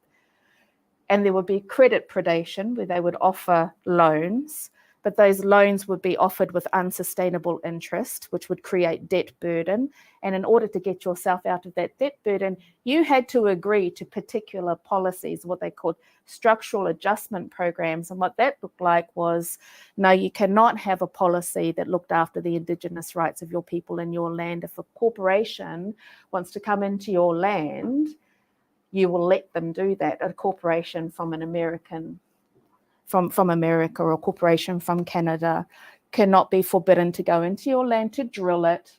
And there would be credit predation where they would offer loans, but those loans would be offered with unsustainable interest, which would create debt burden. And in order to get yourself out of that debt burden, you had to agree to particular policies, what they called structural adjustment programs. And what that looked like was, no, you cannot have a policy that looked after the Indigenous rights of your people in your land. If a corporation wants to come into your land, you will let them do that. A corporation from an American from America or a corporation from Canada cannot be forbidden to go into your land to drill it.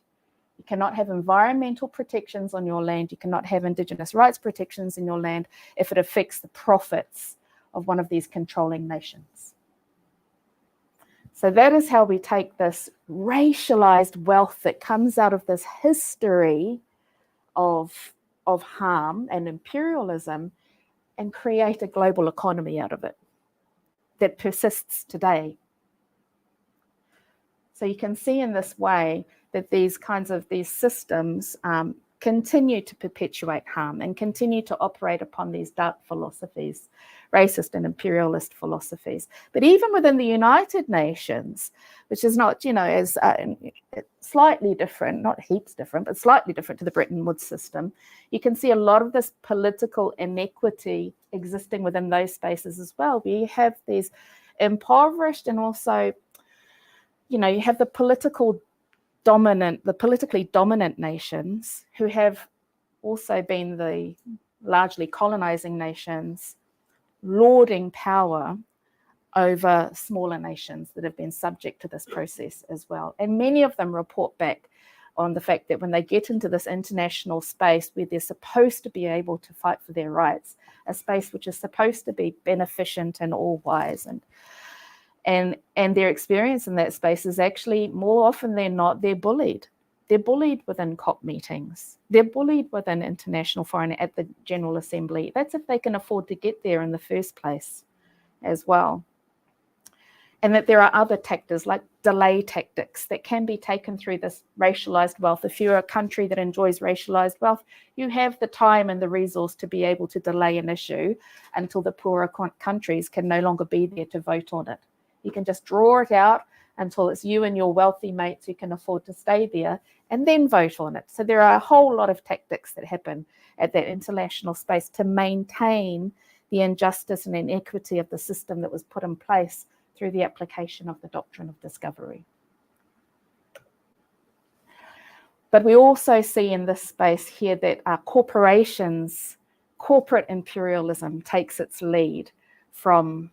You cannot have environmental protections on your land. You cannot have Indigenous rights protections in your land if it affects the profits of one of these controlling nations. So that is how we take this racialized wealth that comes out of this history of harm and imperialism and create a global economy out of it that persists today. So you can see in this way that these systems continue to perpetuate harm and continue to operate upon these dark philosophies, racist and imperialist philosophies. But even within the United Nations, which is not, as slightly different, not heaps different, but slightly different to the Bretton Woods system, you can see a lot of this political inequity existing within those spaces as well. We have these impoverished and also, you have the politically dominant nations who have also been the largely colonizing nations, lording power over smaller nations that have been subject to this process as well. And many of them report back on the fact that when they get into this international space where they're supposed to be able to fight for their rights, a space which is supposed to be beneficent and all-wise, and their experience in that space is actually, more often than not, they're bullied. They're bullied within COP meetings. They're bullied within international foreign at the General Assembly. That's if they can afford to get there in the first place as well. And that there are other tactics like delay tactics that can be taken through this racialized wealth. If you're a country that enjoys racialized wealth, you have the time and the resource to be able to delay an issue until the poorer countries can no longer be there to vote on it. You can just draw it out until it's you and your wealthy mates who can afford to stay there and then vote on it. So there are a whole lot of tactics that happen at that international space to maintain the injustice and inequity of the system that was put in place through the application of the doctrine of discovery. But we also see in this space here that corporate imperialism takes its lead from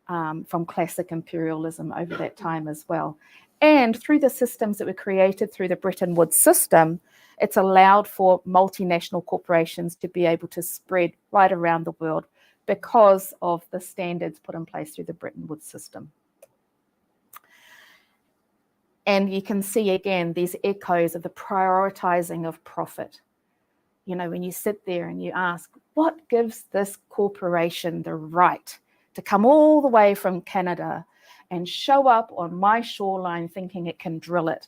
from classic imperialism over that time as well. And through the systems that were created through the Bretton Woods system, it's allowed for multinational corporations to be able to spread right around the world because of the standards put in place through the Bretton Woods system. And you can see again these echoes of the prioritizing of profit. You know, when you sit there and you ask, what gives this corporation the right to come all the way from Canada and show up on my shoreline thinking it can drill it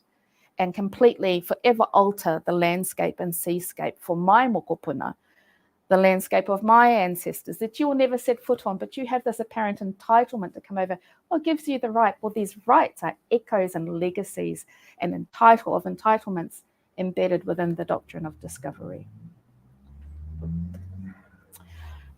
and completely forever alter the landscape and seascape for my mokopuna, the landscape of my ancestors that you will never set foot on, but you have this apparent entitlement to come over. What gives you the right? Well, these rights are echoes and legacies and entitlements embedded within the doctrine of discovery.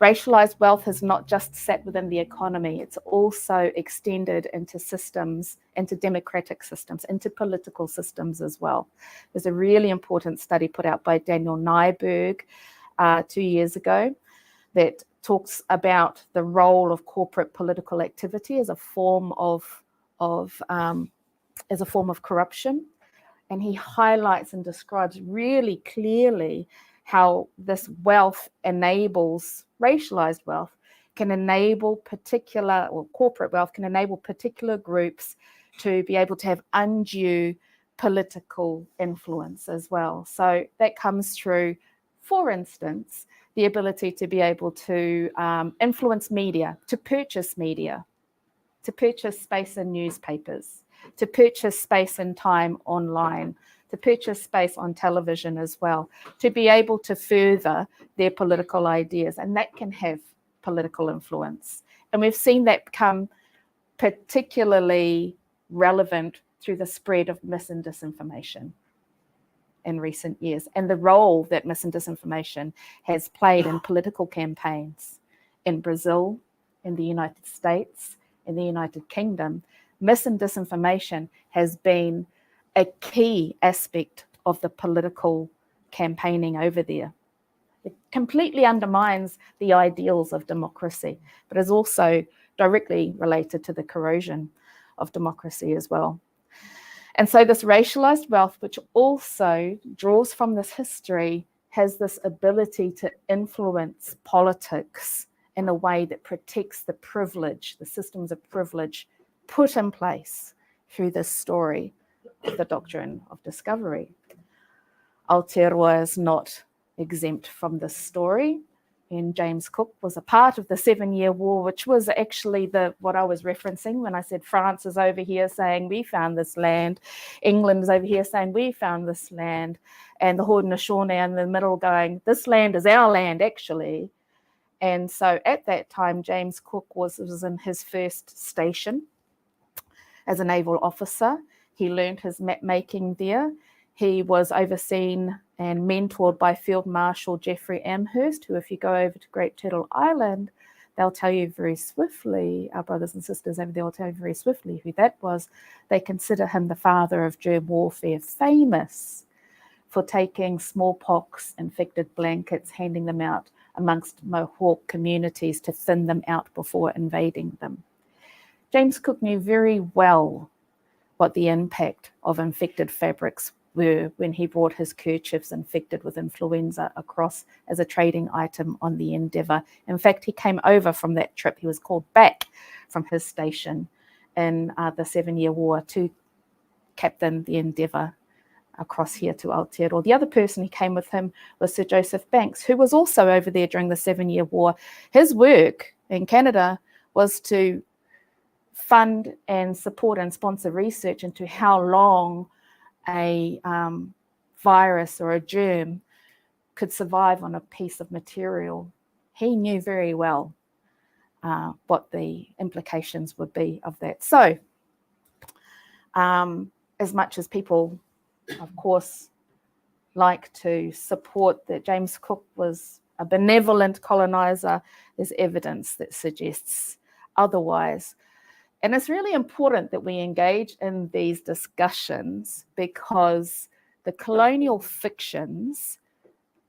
Racialized wealth has not just sat within the economy, it's also extended into systems, into democratic systems, into political systems as well. There's a really important study put out by Daniel Nyberg 2 years ago that talks about the role of corporate political activity as a form of corruption. And he highlights and describes really clearly how this wealth enables, racialized wealth can enable particular, or corporate wealth can enable particular groups to be able to have undue political influence as well. So that comes through, for instance, the ability to be able to influence media, to purchase space in newspapers, to purchase space and time online, to purchase space on television as well, to be able to further their political ideas. And that can have political influence. And we've seen that become particularly relevant through the spread of mis and disinformation in recent years, and the role that mis and disinformation has played in political campaigns in Brazil, in the United States, in the United Kingdom. Mis and disinformation has been a key aspect of the political campaigning over there. It completely undermines the ideals of democracy, but is also directly related to the corrosion of democracy as well. And so this racialized wealth, which also draws from this history, has this ability to influence politics in a way that protects the privilege, the systems of privilege put in place through this story of the doctrine of discovery. Aotearoa is not exempt from this story. And James Cook was a part of the 7-Year War, which was actually what I was referencing when I said France is over here saying we found this land, England is over here saying we found this land, and the Haudenosaunee in the middle going, this land is our land actually. And so at that time, James Cook was in his first station as a naval officer. He learned his map making there. He was overseen and mentored by Field Marshal Geoffrey Amherst, who, if you go over to Great Turtle Island, they'll tell you very swiftly, our brothers and sisters over there will tell you very swiftly who that was. They consider him the father of germ warfare, famous for taking smallpox-infected blankets, handing them out amongst Mohawk communities to thin them out before invading them. James Cook knew very well what the impact of infected fabrics were when he brought his kerchiefs infected with influenza across as a trading item on the Endeavour. In fact, he came over from that trip. He was called back from his station in the 7-Year War to captain the Endeavour across here to Aotearoa. The other person who came with him was Sir Joseph Banks, who was also over there during the 7-Year War. His work in Canada was to fund and support and sponsor research into how long a virus or a germ could survive on a piece of material. He knew very well what the implications would be of that. So, as much as people, of course, like to support that James Cook was a benevolent colonizer, there's evidence that suggests otherwise. And it's really important that we engage in these discussions because the colonial fictions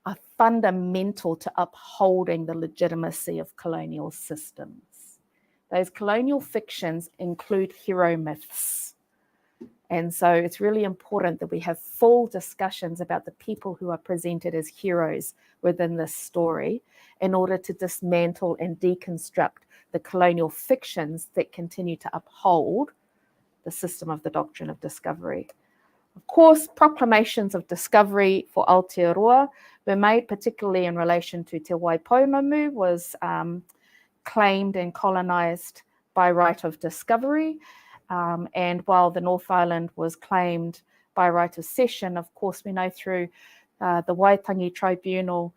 are fundamental to upholding the legitimacy of colonial systems. those colonial fictions include hero myths. And so it's really important that we have full discussions about the people who are presented as heroes within this story in order to dismantle and deconstruct the colonial fictions that continue to uphold the system of the doctrine of discovery. Of course, proclamations of discovery for Aotearoa were made, particularly in relation to Te Waipoumamu, was claimed and colonised by right of discovery. And while the North Island was claimed by right of cession, of course, we know through the Waitangi Tribunal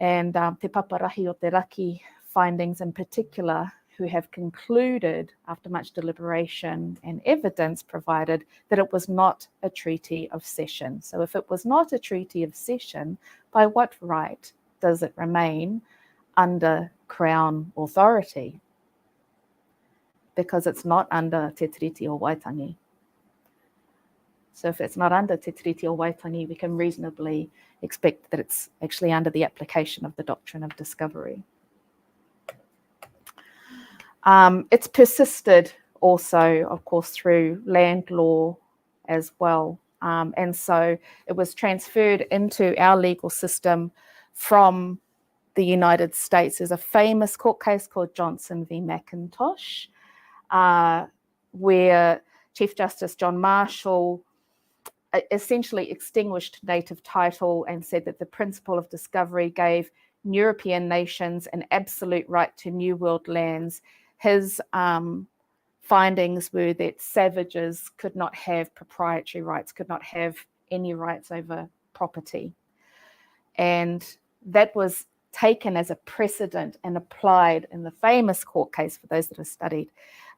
and Te Paparahi o Te Raki findings in particular, who have concluded, after much deliberation and evidence provided, that it was not a treaty of cession. So if it was not a treaty of cession, by what right does it remain under Crown authority? Because it's not under Te Tiriti o Waitangi. So if it's not under Te Tiriti o Waitangi, we can reasonably expect that it's actually under the application of the doctrine of discovery. It's persisted also, of course, through land law as well. And so it was transferred into our legal system from the United States. There's a famous court case called Johnson v. McIntosh, where Chief Justice John Marshall essentially extinguished native title and said that the principle of discovery gave European nations an absolute right to New World lands. His findings were that savages could not have proprietary rights, could not have any rights over property. And that was taken as a precedent and applied in the famous court case, for those that have studied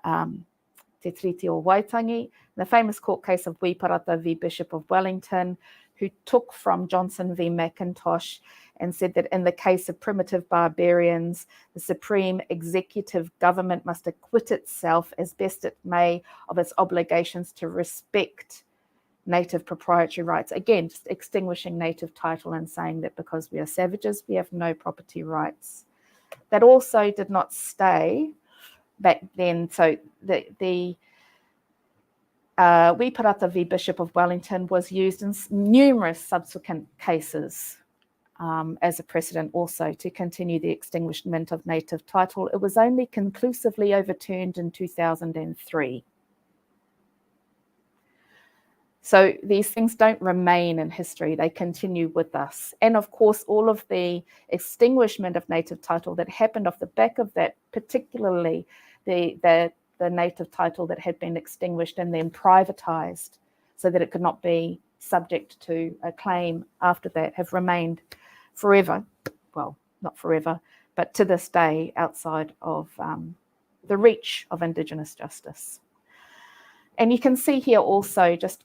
Te Tiriti o Waitangi, the famous court case of Wiparata v. Bishop of Wellington, who took from Johnson v. McIntosh and said that in the case of primitive barbarians, the supreme executive government must acquit itself as best it may of its obligations to respect native proprietary rights. Again, just extinguishing native title and saying that because we are savages, we have no property rights. That also did not stay back then. So the Wiparata v. Bishop of Wellington was used in numerous subsequent cases as a precedent also to continue the extinguishment of native title. It was only conclusively overturned in 2003. So these things don't remain in history, they continue with us. And of course, all of the extinguishment of native title that happened off the back of that, particularly the native title that had been extinguished and then privatized so that it could not be subject to a claim after that, have remained forever, well, not forever, but to this day outside of the reach of Indigenous justice. And you can see here also, just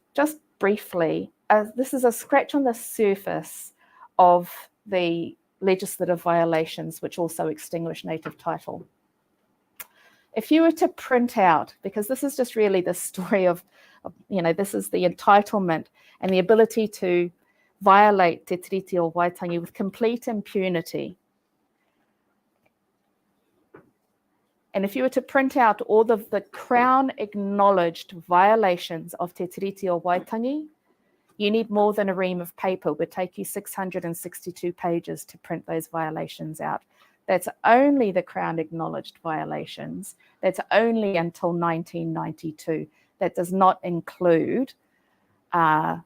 briefly, this is a scratch on the surface of the legislative violations which also extinguish native title. If you were to print out, because this is just really the story of this is the entitlement and the ability to violate Te Tiriti o Waitangi with complete impunity. And if you were to print out all of the Crown acknowledged violations of Te Tiriti o Waitangi, you need more than a ream of paper. It would take you 662 pages to print those violations out. That's only the Crown acknowledged violations. That's only until 1992. That does not include the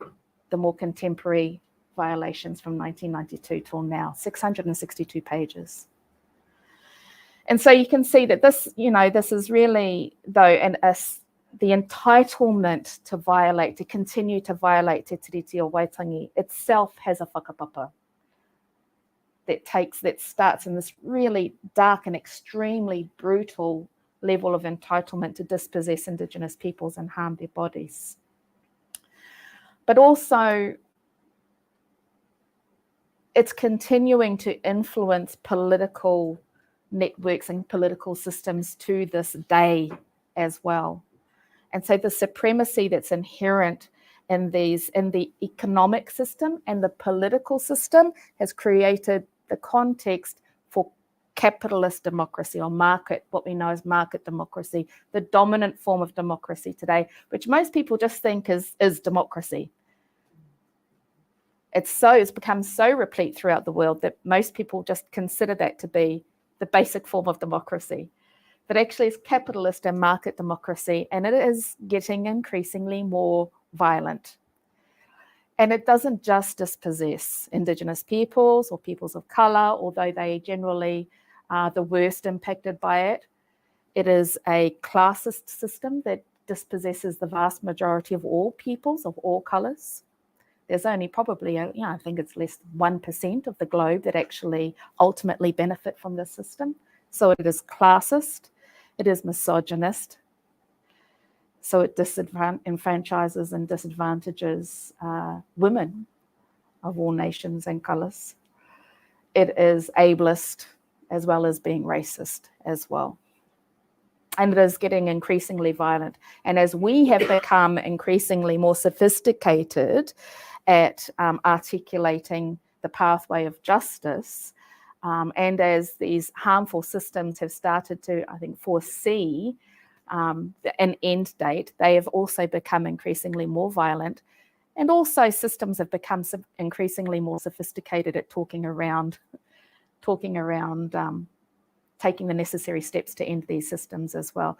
more contemporary violations from 1992 till now, 662 pages. And so you can see that this, this is really, though, the entitlement to violate, to continue to violate Te Tiriti o Waitangi itself has a whakapapa that starts in this really dark and extremely brutal level of entitlement to dispossess Indigenous peoples and harm their bodies. But also, it's continuing to influence political networks and political systems to this day as well. And so the supremacy that's inherent in the economic system and the political system has created the context for capitalist democracy, or market, what we know as market democracy, the dominant form of democracy today, which most people just think is democracy. It's become so replete throughout the world that most people just consider that to be the basic form of democracy. But actually it's capitalist and market democracy, and it is getting increasingly more violent. And it doesn't just dispossess Indigenous peoples or peoples of colour, although they generally are the worst impacted by it. It is a classist system that dispossesses the vast majority of all peoples of all colours. There's only probably, I think it's less than 1% of the globe that actually ultimately benefit from this system. So it is classist, it is misogynist, so it disenfranchises and disadvantages women of all nations and colours. It is ableist as well as being racist as well. And it is getting increasingly violent. And as we have become increasingly more sophisticated at articulating the pathway of justice, and as these harmful systems have started to, I think, foresee an end date, they have also become increasingly more violent. And also systems have become increasingly more sophisticated at talking around taking the necessary steps to end these systems as well.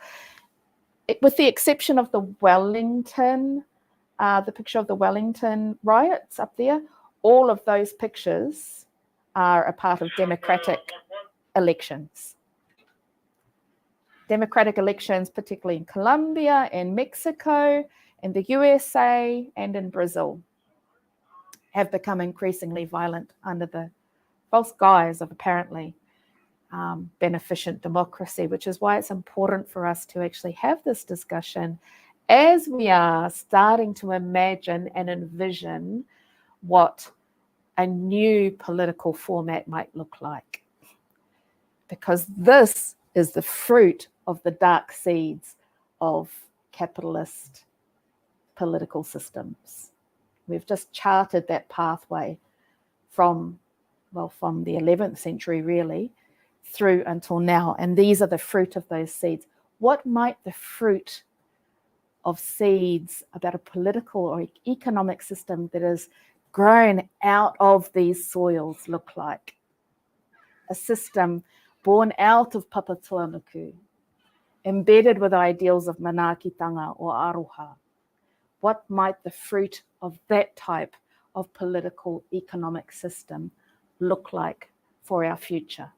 With the exception of the Wellington, the picture of the Wellington riots up there, all of those pictures are a part of democratic elections. Democratic elections, particularly in Colombia, in Mexico, in the USA, and in Brazil, have become increasingly violent under the false guise of apparently beneficent democracy, which is why it's important for us to actually have this discussion as we are starting to imagine and envision what a new political format might look like. Because this is the fruit of the dark seeds of capitalist political systems. We've just charted that pathway from the 11th century really through until now, and these are the fruit of those seeds. What might the fruit of seeds about a political or economic system that is grown out of these soils look like? A system born out of papatuanuku, embedded with ideals of manaakitanga or aroha. What might the fruit of that type of political economic system look like for our future?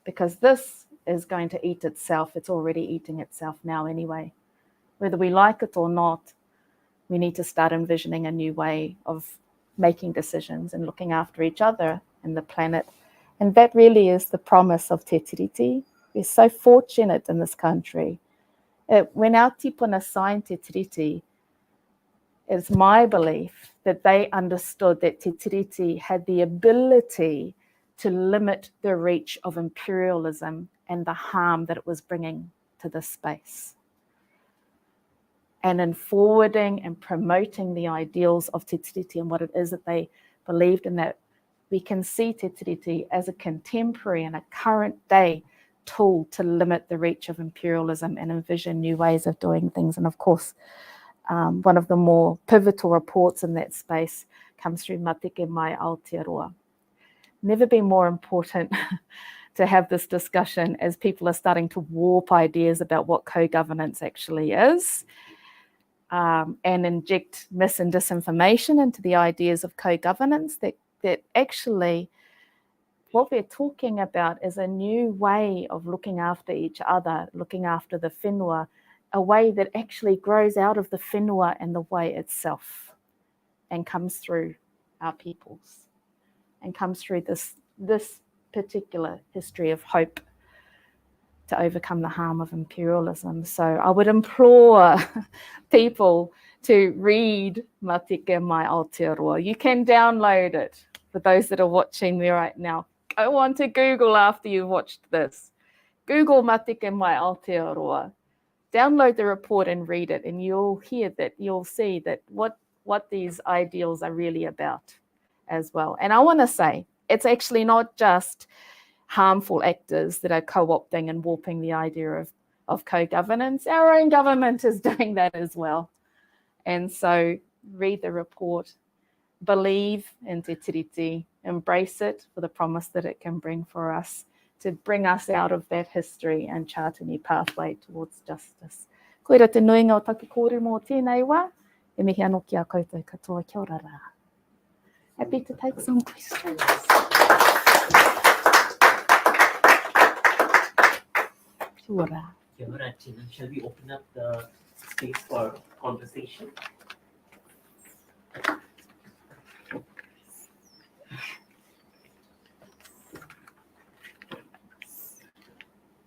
Because this is going to eat itself. It's already eating itself now anyway. Whether we like it or not, we need to start envisioning a new way of making decisions and looking after each other and the planet. And that really is the promise of Te Tiriti. We're so fortunate in this country. When our tipuna signed Te Tiriti, it's my belief that they understood that Te Tiriti had the ability to limit the reach of imperialism and the harm that it was bringing to this space. And in forwarding and promoting the ideals of Te Tiriti and what it is that they believed in, that we can see Te Tiriti as a contemporary and a current day tool to limit the reach of imperialism and envision new ways of doing things. And of course, one of the more pivotal reports in that space comes through Matike Mai Aotearoa. Never been more important to have this discussion as people are starting to warp ideas about what co-governance actually is, and inject mis and disinformation into the ideas of co-governance, that actually what we're talking about is a new way of looking after each other, looking after the whenua, a way that actually grows out of the whenua and the way itself and comes through our peoples and comes through this particular history of hope to overcome the harm of imperialism. So I would implore people to read Matike Mai Aotearoa. You can download it for those that are watching me right now. Go on to Google after you've watched this. Google Matike Mai Aotearoa. Download the report and read it, and you'll see that what these ideals are really about as well. And I want to say, it's actually not just harmful actors that are co-opting and warping the idea of co-governance. Our own government is doing that as well. And so read the report, believe in Te Tiriti, embrace it for the promise that it can bring for us, to bring us out of that history and chart a new pathway towards justice. Koe ra te nuinga o take kōrero mō tēnei wā, e mihi anō ki a koutou katoa, kia ora rā. Happy to take some questions. Kia ora. Kia ora, Tina. Shall we open up the space for conversation?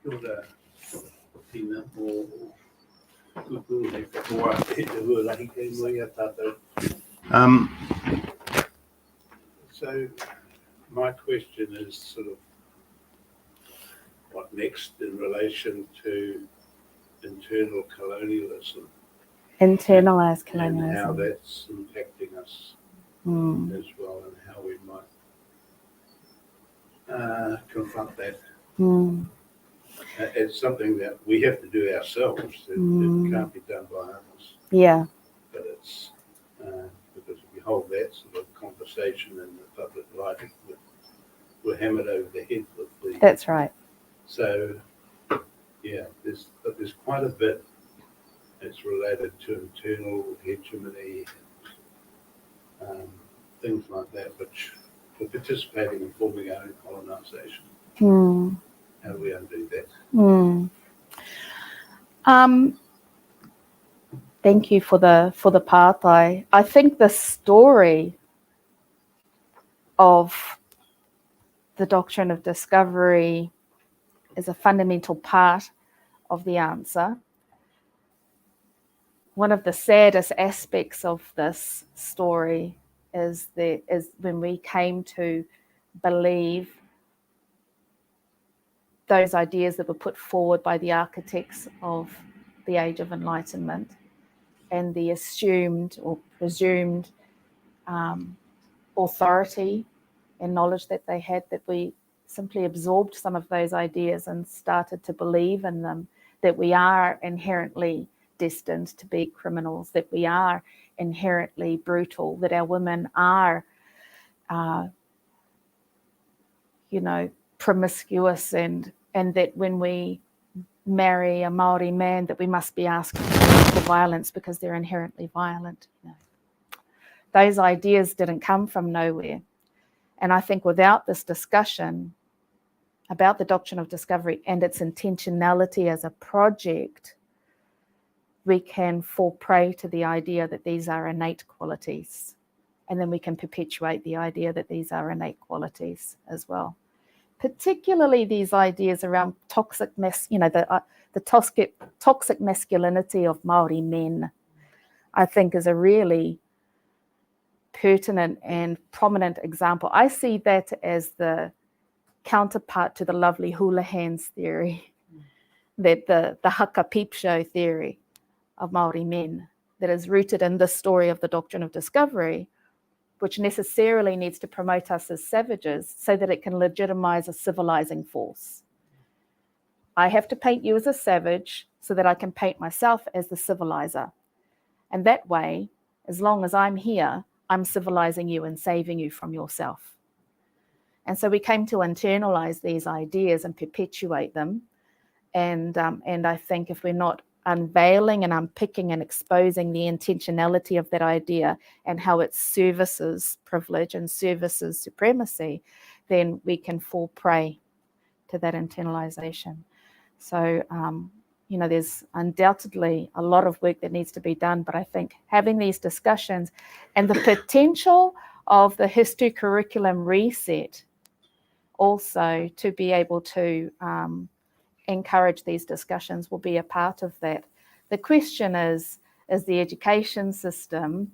Kia ora, Tina, o kuku hei katoa e te huarahi kei moi a tātou. So my question is sort of what next in relation to internal colonialism Internalized and how colonialism. that's impacting us as well, and how we might confront that. It's something that we have to do ourselves. It can't be done by others. Yeah. But it's because if we hold that sort of conversation in the public light, we're hammered over the head with the. That's right. So, yeah, there's quite a bit that's related to internal hegemony, things like that, which we're participating in forming our own colonisation. How do we undo that? Thank you for the path. I think the story of the doctrine of discovery is a fundamental part of the answer. One of the saddest aspects of this story is when we came to believe those ideas that were put forward by the architects of the Age of Enlightenment and the assumed or presumed authority and knowledge that they had, that we simply absorbed some of those ideas and started to believe in them, that we are inherently destined to be criminals, that we are inherently brutal, that our women are, promiscuous, and that when we marry a Maori man that we must be asking for violence because they're inherently violent. Those ideas didn't come from nowhere. And I think without this discussion about the doctrine of discovery and its intentionality as a project, we can fall prey to the idea that these are innate qualities. And then we can perpetuate the idea that these are innate qualities as well. Particularly these ideas around toxic masculinity of Maori men, I think is a really pertinent and prominent example. I see that as the counterpart to the lovely hula hands theory, that the haka peep show theory of Maori men that is rooted in this story of the doctrine of discovery, which necessarily needs to promote us as savages so that it can legitimize a civilizing force. I have to paint you as a savage so that I can paint myself as the civilizer. And that way, as long as I'm here, I'm civilizing you and saving you from yourself. And so we came to internalize these ideas and perpetuate them. And I think if we're not unveiling and unpicking and exposing the intentionality of that idea and how it services privilege and services supremacy, then we can fall prey to that internalization. So, there's undoubtedly a lot of work that needs to be done, but I think having these discussions and the potential of the history curriculum reset also to be able to encourage these discussions will be a part of that. The question is the education system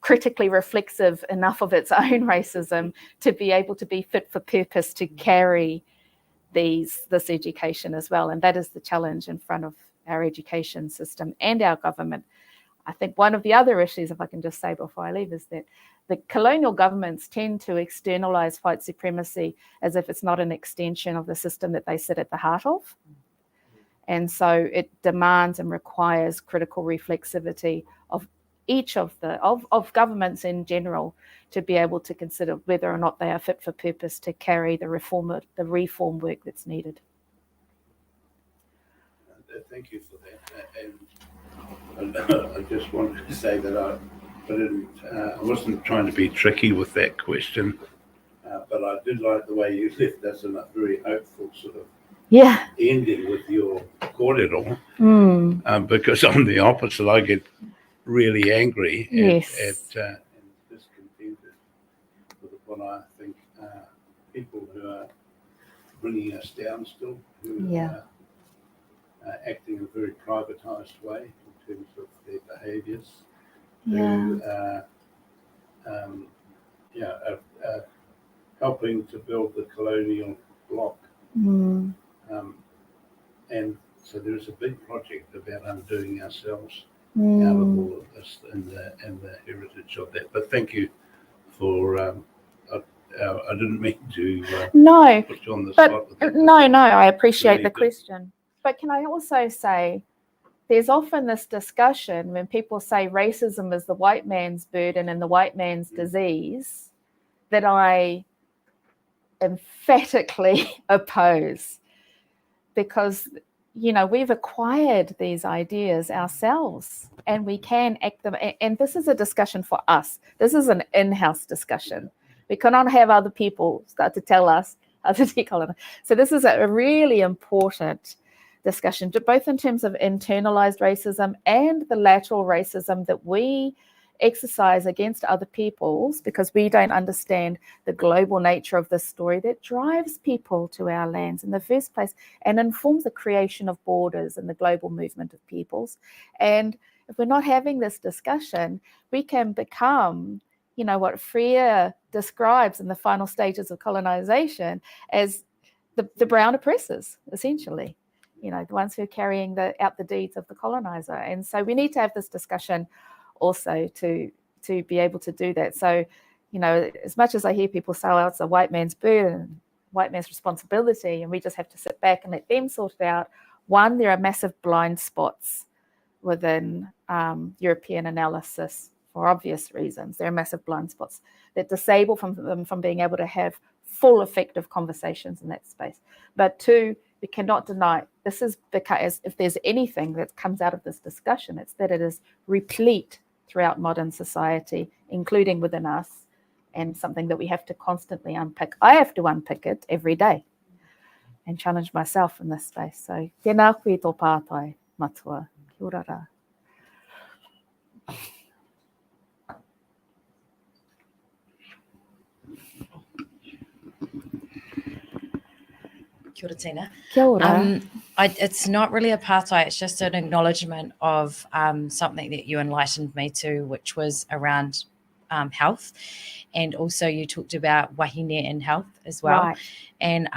critically reflexive enough of its own racism to be able to be fit for purpose to carry this education as well? And that is the challenge in front of our education system and our government. I think one of the other issues, if I can just say before I leave, is that the colonial governments tend to externalize white supremacy as if it's not an extension of the system that they sit at the heart of. And so it demands and requires critical reflexivity of each of of governments in general to be able to consider whether or not they are fit for purpose to carry the reform work that's needed. Thank you for that. And I just wanted to say that I wasn't trying to be tricky with that question, but I did like the way you left us in a very hopeful sort of ending with your kōrero, because I'm the opposite. I get really angry and discontented with what I think people who are bringing us down still, who are acting in a very privatised way in terms of their behaviours, who are helping to build the colonial bloc. And so there's a big project about undoing ourselves out of all of this and the heritage of that. But thank you for, I didn't mean to put you on the spot with that. No, I appreciate really the question. But can I also say, there's often this discussion when people say racism is the white man's burden and the white man's disease, that I emphatically oppose, because we've acquired these ideas ourselves and we can act them. And this is a discussion for us. This is an in-house discussion. We cannot have other people start to tell us how to decolonize. So this is a really important discussion, both in terms of internalized racism and the lateral racism that we exercise against other peoples because we don't understand the global nature of this story that drives people to our lands in the first place and informs the creation of borders and the global movement of peoples. And if we're not having this discussion, we can become, what Freire describes in the final stages of colonization as the brown oppressors, essentially. The ones who are carrying out the deeds of the colonizer. And so we need to have this discussion also to be able to do that. So, as much as I hear people say, oh, it's a white man's burden, white man's responsibility, and we just have to sit back and let them sort it out. One, there are massive blind spots within European analysis for obvious reasons. There are massive blind spots that disable them from being able to have full effective conversations in that space. But two, we cannot deny this is because if there's anything that comes out of this discussion, it's that it is replete throughout modern society, including within us, and something that we have to constantly unpick. I have to unpick it every day and challenge myself in this space. So, tēnā koe tō pātai matua. Kia ora rā. Kia ora, Tina. Kia ora. It's not really a pātai, it's just an acknowledgement of something that you enlightened me to, which was around health. And also you talked about wahine in health as well. Right. And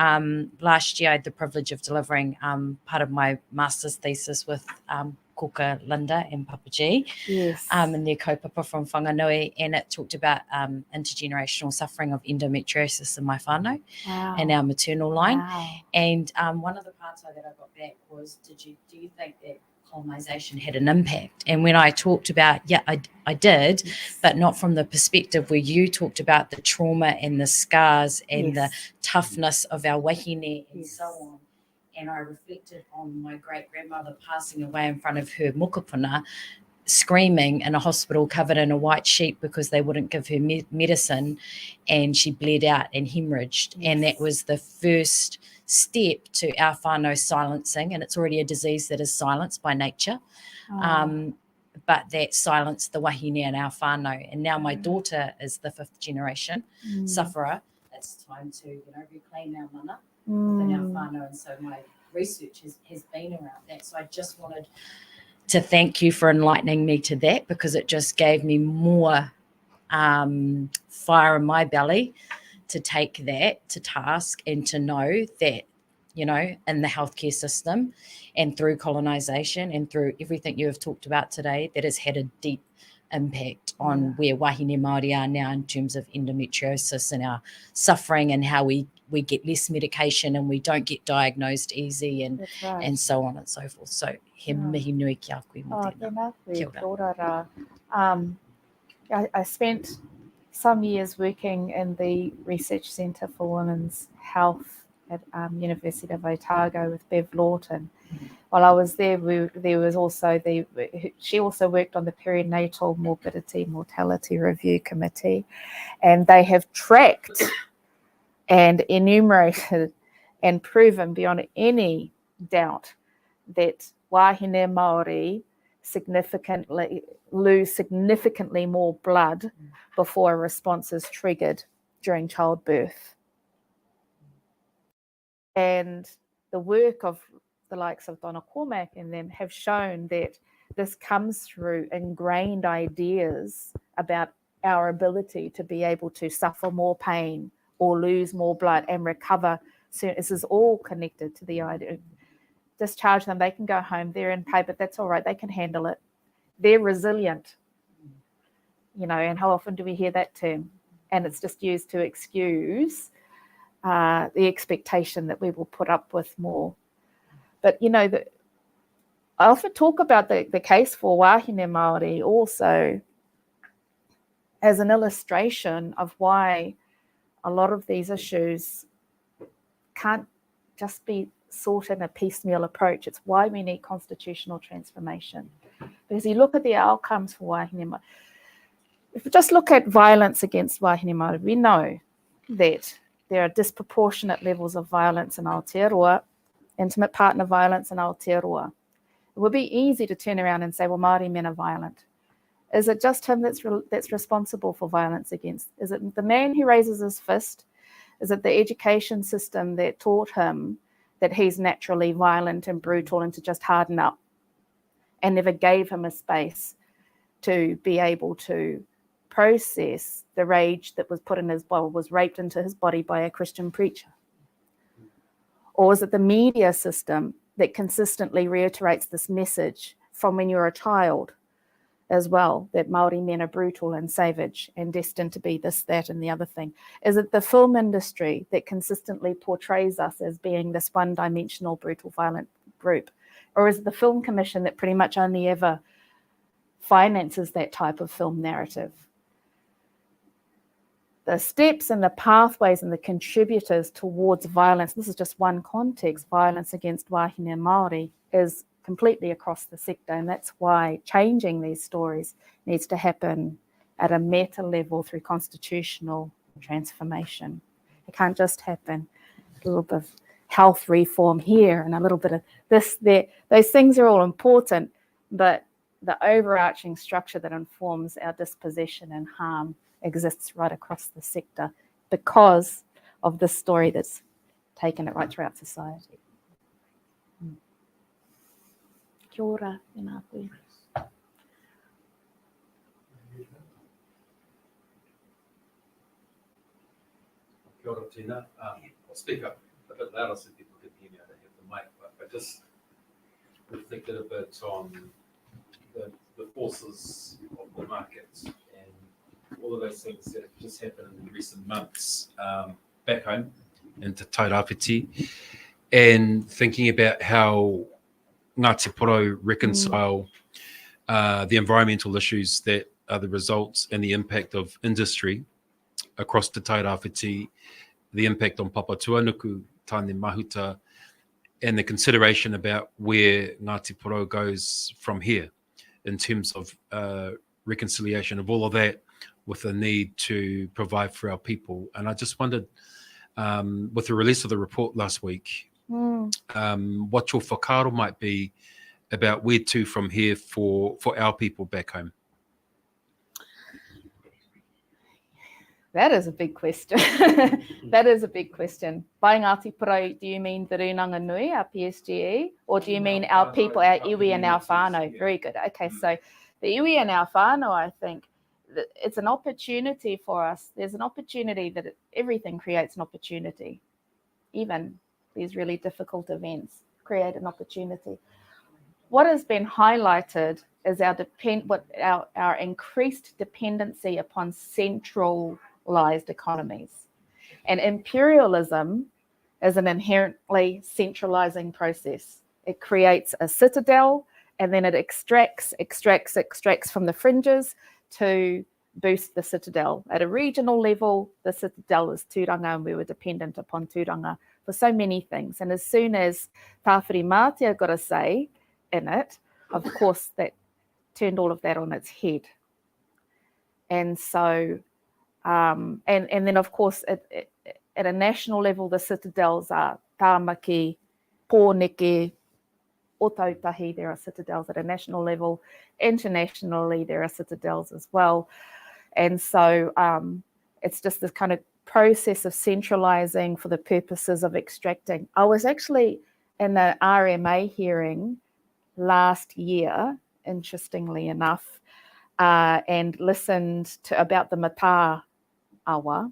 last year I had the privilege of delivering part of my master's thesis with Koka Linda and Papa G, and their kaupapa from Whanganui, and it talked about intergenerational suffering of endometriosis in my whānau and our maternal line. And one of the parts that I got back was, do you think that colonisation had an impact? And when I talked about, I did, but not from the perspective where you talked about the trauma and the scars and the toughness of our wahine and so on. And I reflected on my great-grandmother passing away in front of her mokopuna, screaming in a hospital covered in a white sheet because they wouldn't give her medicine, and she bled out and hemorrhaged. And that was the first step to our whānau silencing, and it's already a disease that is silenced by nature, but that silenced the wahine in our whānau. And now my daughter is the 5th generation sufferer. It's time to reclaim our mana within our whānau, and so my research has been around that. So I just wanted to thank you for enlightening me to that, because it just gave me more fire in my belly to take that to task and to know that you know, in the healthcare system and through colonisation and through everything you have talked about today, that has had a deep impact on where wahine Māori are now in terms of endometriosis and our suffering, and how we get less medication and we don't get diagnosed easy, and and so on and so forth. So he mihi nui ki a koe mo tēnā. Kia ora. I spent some years working in the Research Centre for Women's Health at University of Otago with Bev Lawton. While I was there, there was also she also worked on the Perinatal Morbidity Mortality Review Committee, and they have tracked and enumerated and proven beyond any doubt that wahine Māori lose significantly more blood before a response is triggered during childbirth. And the work of the likes of Donna Cormack and them have shown that this comes through ingrained ideas about our ability to be able to suffer more pain or lose more blood and recover soon. This is all connected to the idea. Discharge them, they can go home, they're in pain, but that's all right, they can handle it. They're resilient, you know, and how often do we hear that term? And it's just used to excuse the expectation that we will put up with more. But, you know, I often talk about the case for wahine Māori also as an illustration of why a lot of these issues can't just be sorted in a piecemeal approach. It's why we need constitutional transformation. Because you look at the outcomes for wahine Māori. If we just look at violence against wahine Māori, we know that there are disproportionate levels of violence in Aotearoa, intimate partner violence in Aotearoa. It would be easy to turn around and say, well, Māori men are violent. Is it just him that's responsible for violence against? Is it the man who raises his fist? Is it the education system that taught him that he's naturally violent and brutal and to just harden up, and never gave him a space to be able to process the rage that was put in his body, was raped into his body by a Christian preacher? Or is it the media system that consistently reiterates this message from when you're a child as well, that Māori men are brutal and savage and destined to be this, that, and the other thing? Is it the film industry that consistently portrays us as being this one-dimensional, brutal, violent group? Or is it the Film Commission that pretty much only ever finances that type of film narrative? The steps and the pathways and the contributors towards violence, this is just one context, violence against wahine Māori, is completely across the sector. And that's why changing these stories needs to happen at a meta level through constitutional transformation. It can't just happen a little bit of health reform here and a little bit of this there. Those things are all important, but the overarching structure that informs our dispossession and harm exists right across the sector because of this story that's taken it right throughout society. Kia ora, tēnā koe. Kia ora, Tina. I'll speak up a bit louder so people can hear me. I don't have the mic, but I just reflected a bit on the forces of the markets and all of those things that have just happened in recent months back home into Tairāwhiti, and thinking about how Ngāti Porou reconcile the environmental issues that are the results and the impact of industry across the Tairāwhiti, the impact on Papatuanuku, Tāne Mahuta, and the consideration about where Ngāti Porou goes from here in terms of reconciliation of all of that with the need to provide for our people. And I just wondered, with the release of the report last week, what your whakaaro might be about where to from here for our people back home. That is a big question. That is a big question. By Ngāti Porou, do you mean the Runanga Nui, our PSGE, or do you mean our people, our iwi and our whānau? Very good. Okay, so the iwi and our whānau, I think, it's an opportunity for us. There's an opportunity that everything creates an opportunity, even these really difficult events create an opportunity. What has been highlighted is our increased dependency upon centralized economies. And imperialism is an inherently centralizing process. It creates a citadel, and then it extracts from the fringes to boost the citadel. At a regional level, the citadel is tūranga, and we were dependent upon tūranga for so many things. And as soon as Tāwhiri Mātia got a say in it, of course, that turned all of that on its head. And so, and then of course, at a national level, the citadels are Tāmaki, Pōneke, Otautahi, there are citadels at a national level. Internationally, there are citadels as well. And so it's just this kind of process of centralizing for the purposes of extracting. I was actually in the RMA hearing last year, interestingly enough, and listened to about the Mata awa,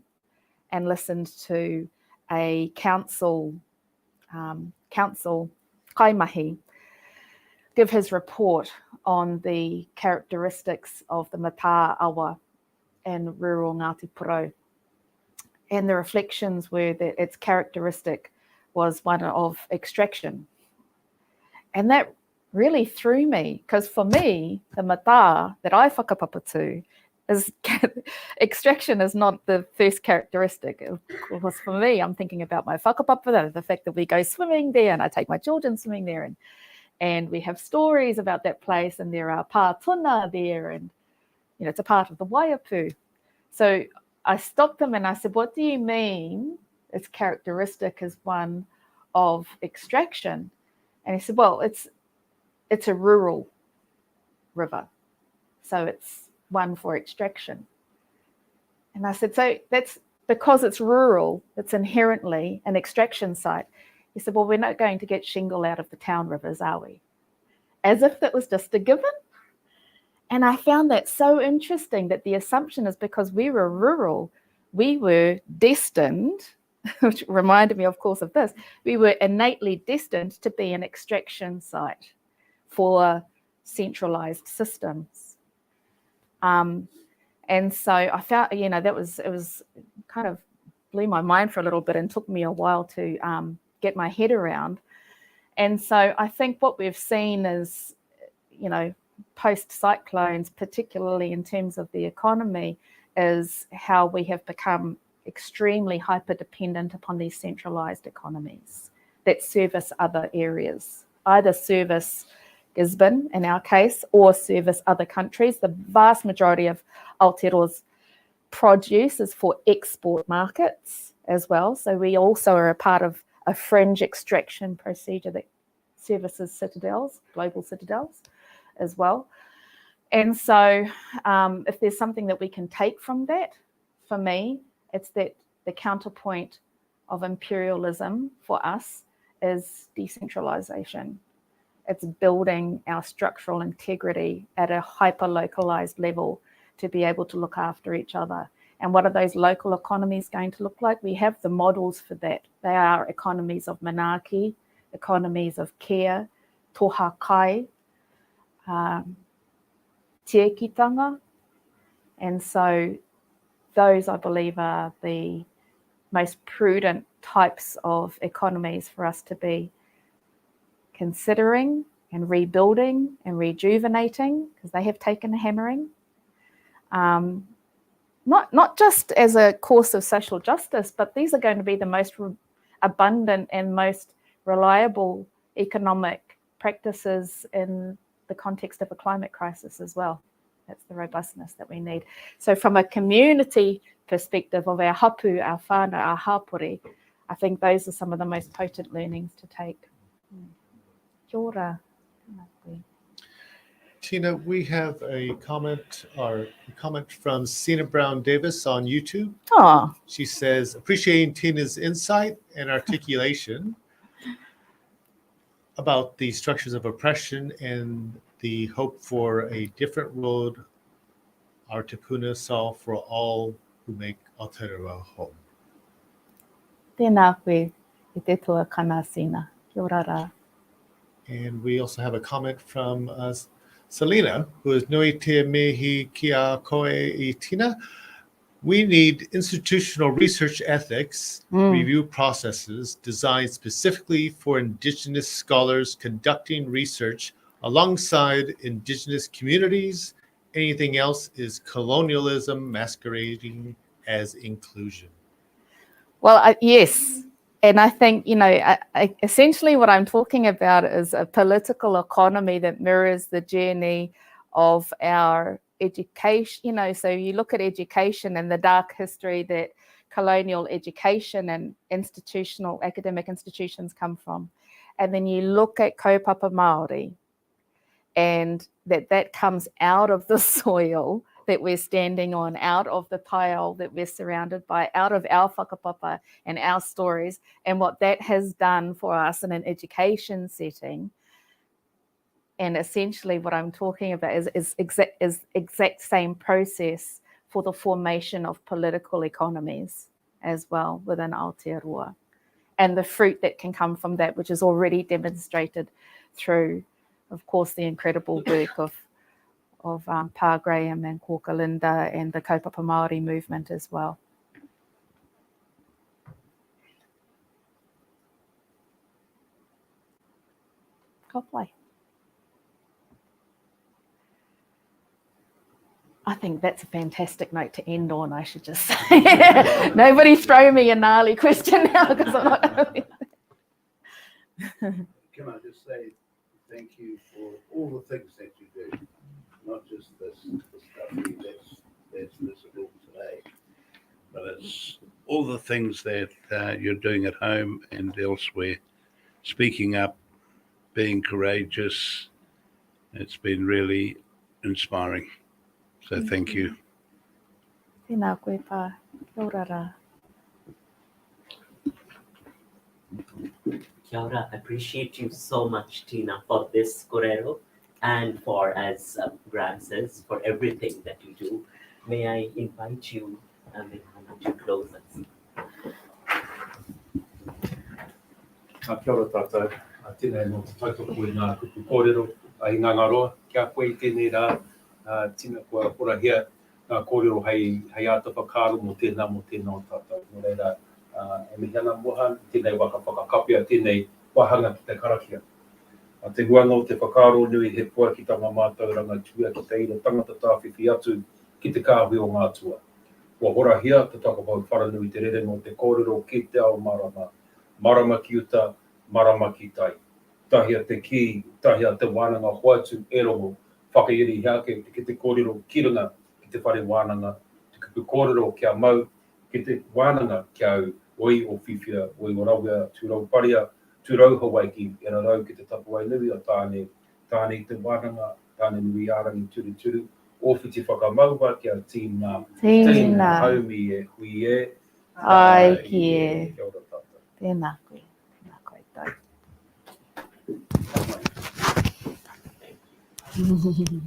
and listened to a council kaimahi give his report on the characteristics of the Mata awa in rural Ngāti Porou. And the reflections were that its characteristic was one of extraction. And that really threw me, because for me, the mata that I whakapapa to is extraction is not the first characteristic. Of course, for me, I'm thinking about my whakapapa, the fact that we go swimming there, and I take my children swimming there, and we have stories about that place, and there are pātuna there, and you know, it's a part of the Waiapu. So I stopped them and I said, what do you mean its characteristic is one of extraction? And he said, well, it's a rural river, so it's one for extraction. And I said, so that's because it's rural, it's inherently an extraction site. He said, well, we're not going to get shingle out of the town rivers, are we? As if that was just a given. And I found that so interesting, that the assumption is because we were rural, we were destined, which reminded me, of course, of this, we were innately destined to be an extraction site for centralized systems. And so I felt, you know, it was kind of blew my mind for a little bit and took me a while to get my head around. And so I think what we've seen is, you know, post-cyclones, particularly in terms of the economy, is how we have become extremely hyper-dependent upon these centralized economies that service other areas, either service Gisborne in our case, or service other countries. The vast majority of Aotearoa's produce is for export markets as well. So we also are a part of a fringe extraction procedure that services citadels, global citadels as well. And so if there's something that we can take from that, for me, it's that the counterpoint of imperialism for us is decentralization. It's building our structural integrity at a hyper-localized level to be able to look after each other. And what are those local economies going to look like? We have the models for that. They are economies of manaaki, economies of care, toha kai, tiekitanga. And so those, I believe, are the most prudent types of economies for us to be considering and rebuilding and rejuvenating, because they have taken a hammering. Not just as a course of social justice, but these are going to be the most abundant and most reliable economic practices in the context of a climate crisis as well. That's the robustness that we need. So from a community perspective of our hapu, our whānau, our hapori, I think those are some of the most potent learnings to take. Kia ora. Tina, we have a comment from Sina Brown Davis on YouTube. Oh. She says, appreciating Tina's insight and articulation about the structures of oppression and the hope for a different road our te puna saw for all who make Aotearoa home. Tēnā koe. I te toa kanasina. Kia ora rā. And we also have a comment from Selena, who is nui te mihi kia koe I tina. We need institutional research ethics review processes designed specifically for Indigenous scholars conducting research alongside Indigenous communities. Anything else is colonialism masquerading as inclusion. Well, yes. And I think, essentially what I'm talking about is a political economy that mirrors the journey of our education. So you look at education and the dark history that colonial education and academic institutions come from. And then you look at kaupapa Māori and that comes out of the soil that we're standing on, out of the paiao that we're surrounded by, out of our whakapapa and our stories, and what that has done for us in an education setting. And essentially what I'm talking about is exact same process for the formation of political economies as well within Aotearoa. And the fruit that can come from that, which is already demonstrated through, of course, the incredible work of Pa Graham and Kōka Linda and the kaupapa Māori movement as well. Ka pai. I think that's a fantastic note to end on, I should just say. Nobody throw me a gnarly question now because I'm not going to. Can I just say thank you for all the things that you do, not just the stuff that's visible today, but it's all the things that you're doing at home and elsewhere, speaking up, being courageous. It's been really inspiring. So thank you. Tēnā koe pā. Kia ora rā. Kia ora. I appreciate you so much, Tina, for this korero and for, as Graham says, for everything that you do. May I invite you, to close us? Kia ora tātou. Tēnei no te tautoko i ngā kupu kōrero i ngā ngaroa. Kia koe I tēnei rā. Tina kua porahia ngā kōrero hei ata whakaaro mo tēnā o tātou. Nō reira, e mihi ana moha, tēnei waka whakakapia, tēnei wahanga ki te karakia. Te huanga o te whakaaro nui he pua ki tanga mātou ranga tuia ki te ira tangata tāwhiwhi atu ki te kāhui o ngā tua. Kua horahia, te takapau wharanui te rere no te kōrero ki te ao marama. Marama ki uta, marama ki tai. Tahia te ki, tahia te wānanga hoatu e rongo. Whakairi hiake ki te kōrero ki runga, ki te whare wānanga, te kupu kōrero kia mau, ki te wānanga kia au, oi o whiwhia, oi o rawea, tūrau paria, tūrau Hawaii, e rau ki te tapuai nui a tāne te wānanga, tāne nui ārangi turu turu, o whiti whakamauwa kia tīna, tīna haumi e hui e, ai ki e. Kia ora tātou. Tēnā koe. Tēnā koe tau. Thank you.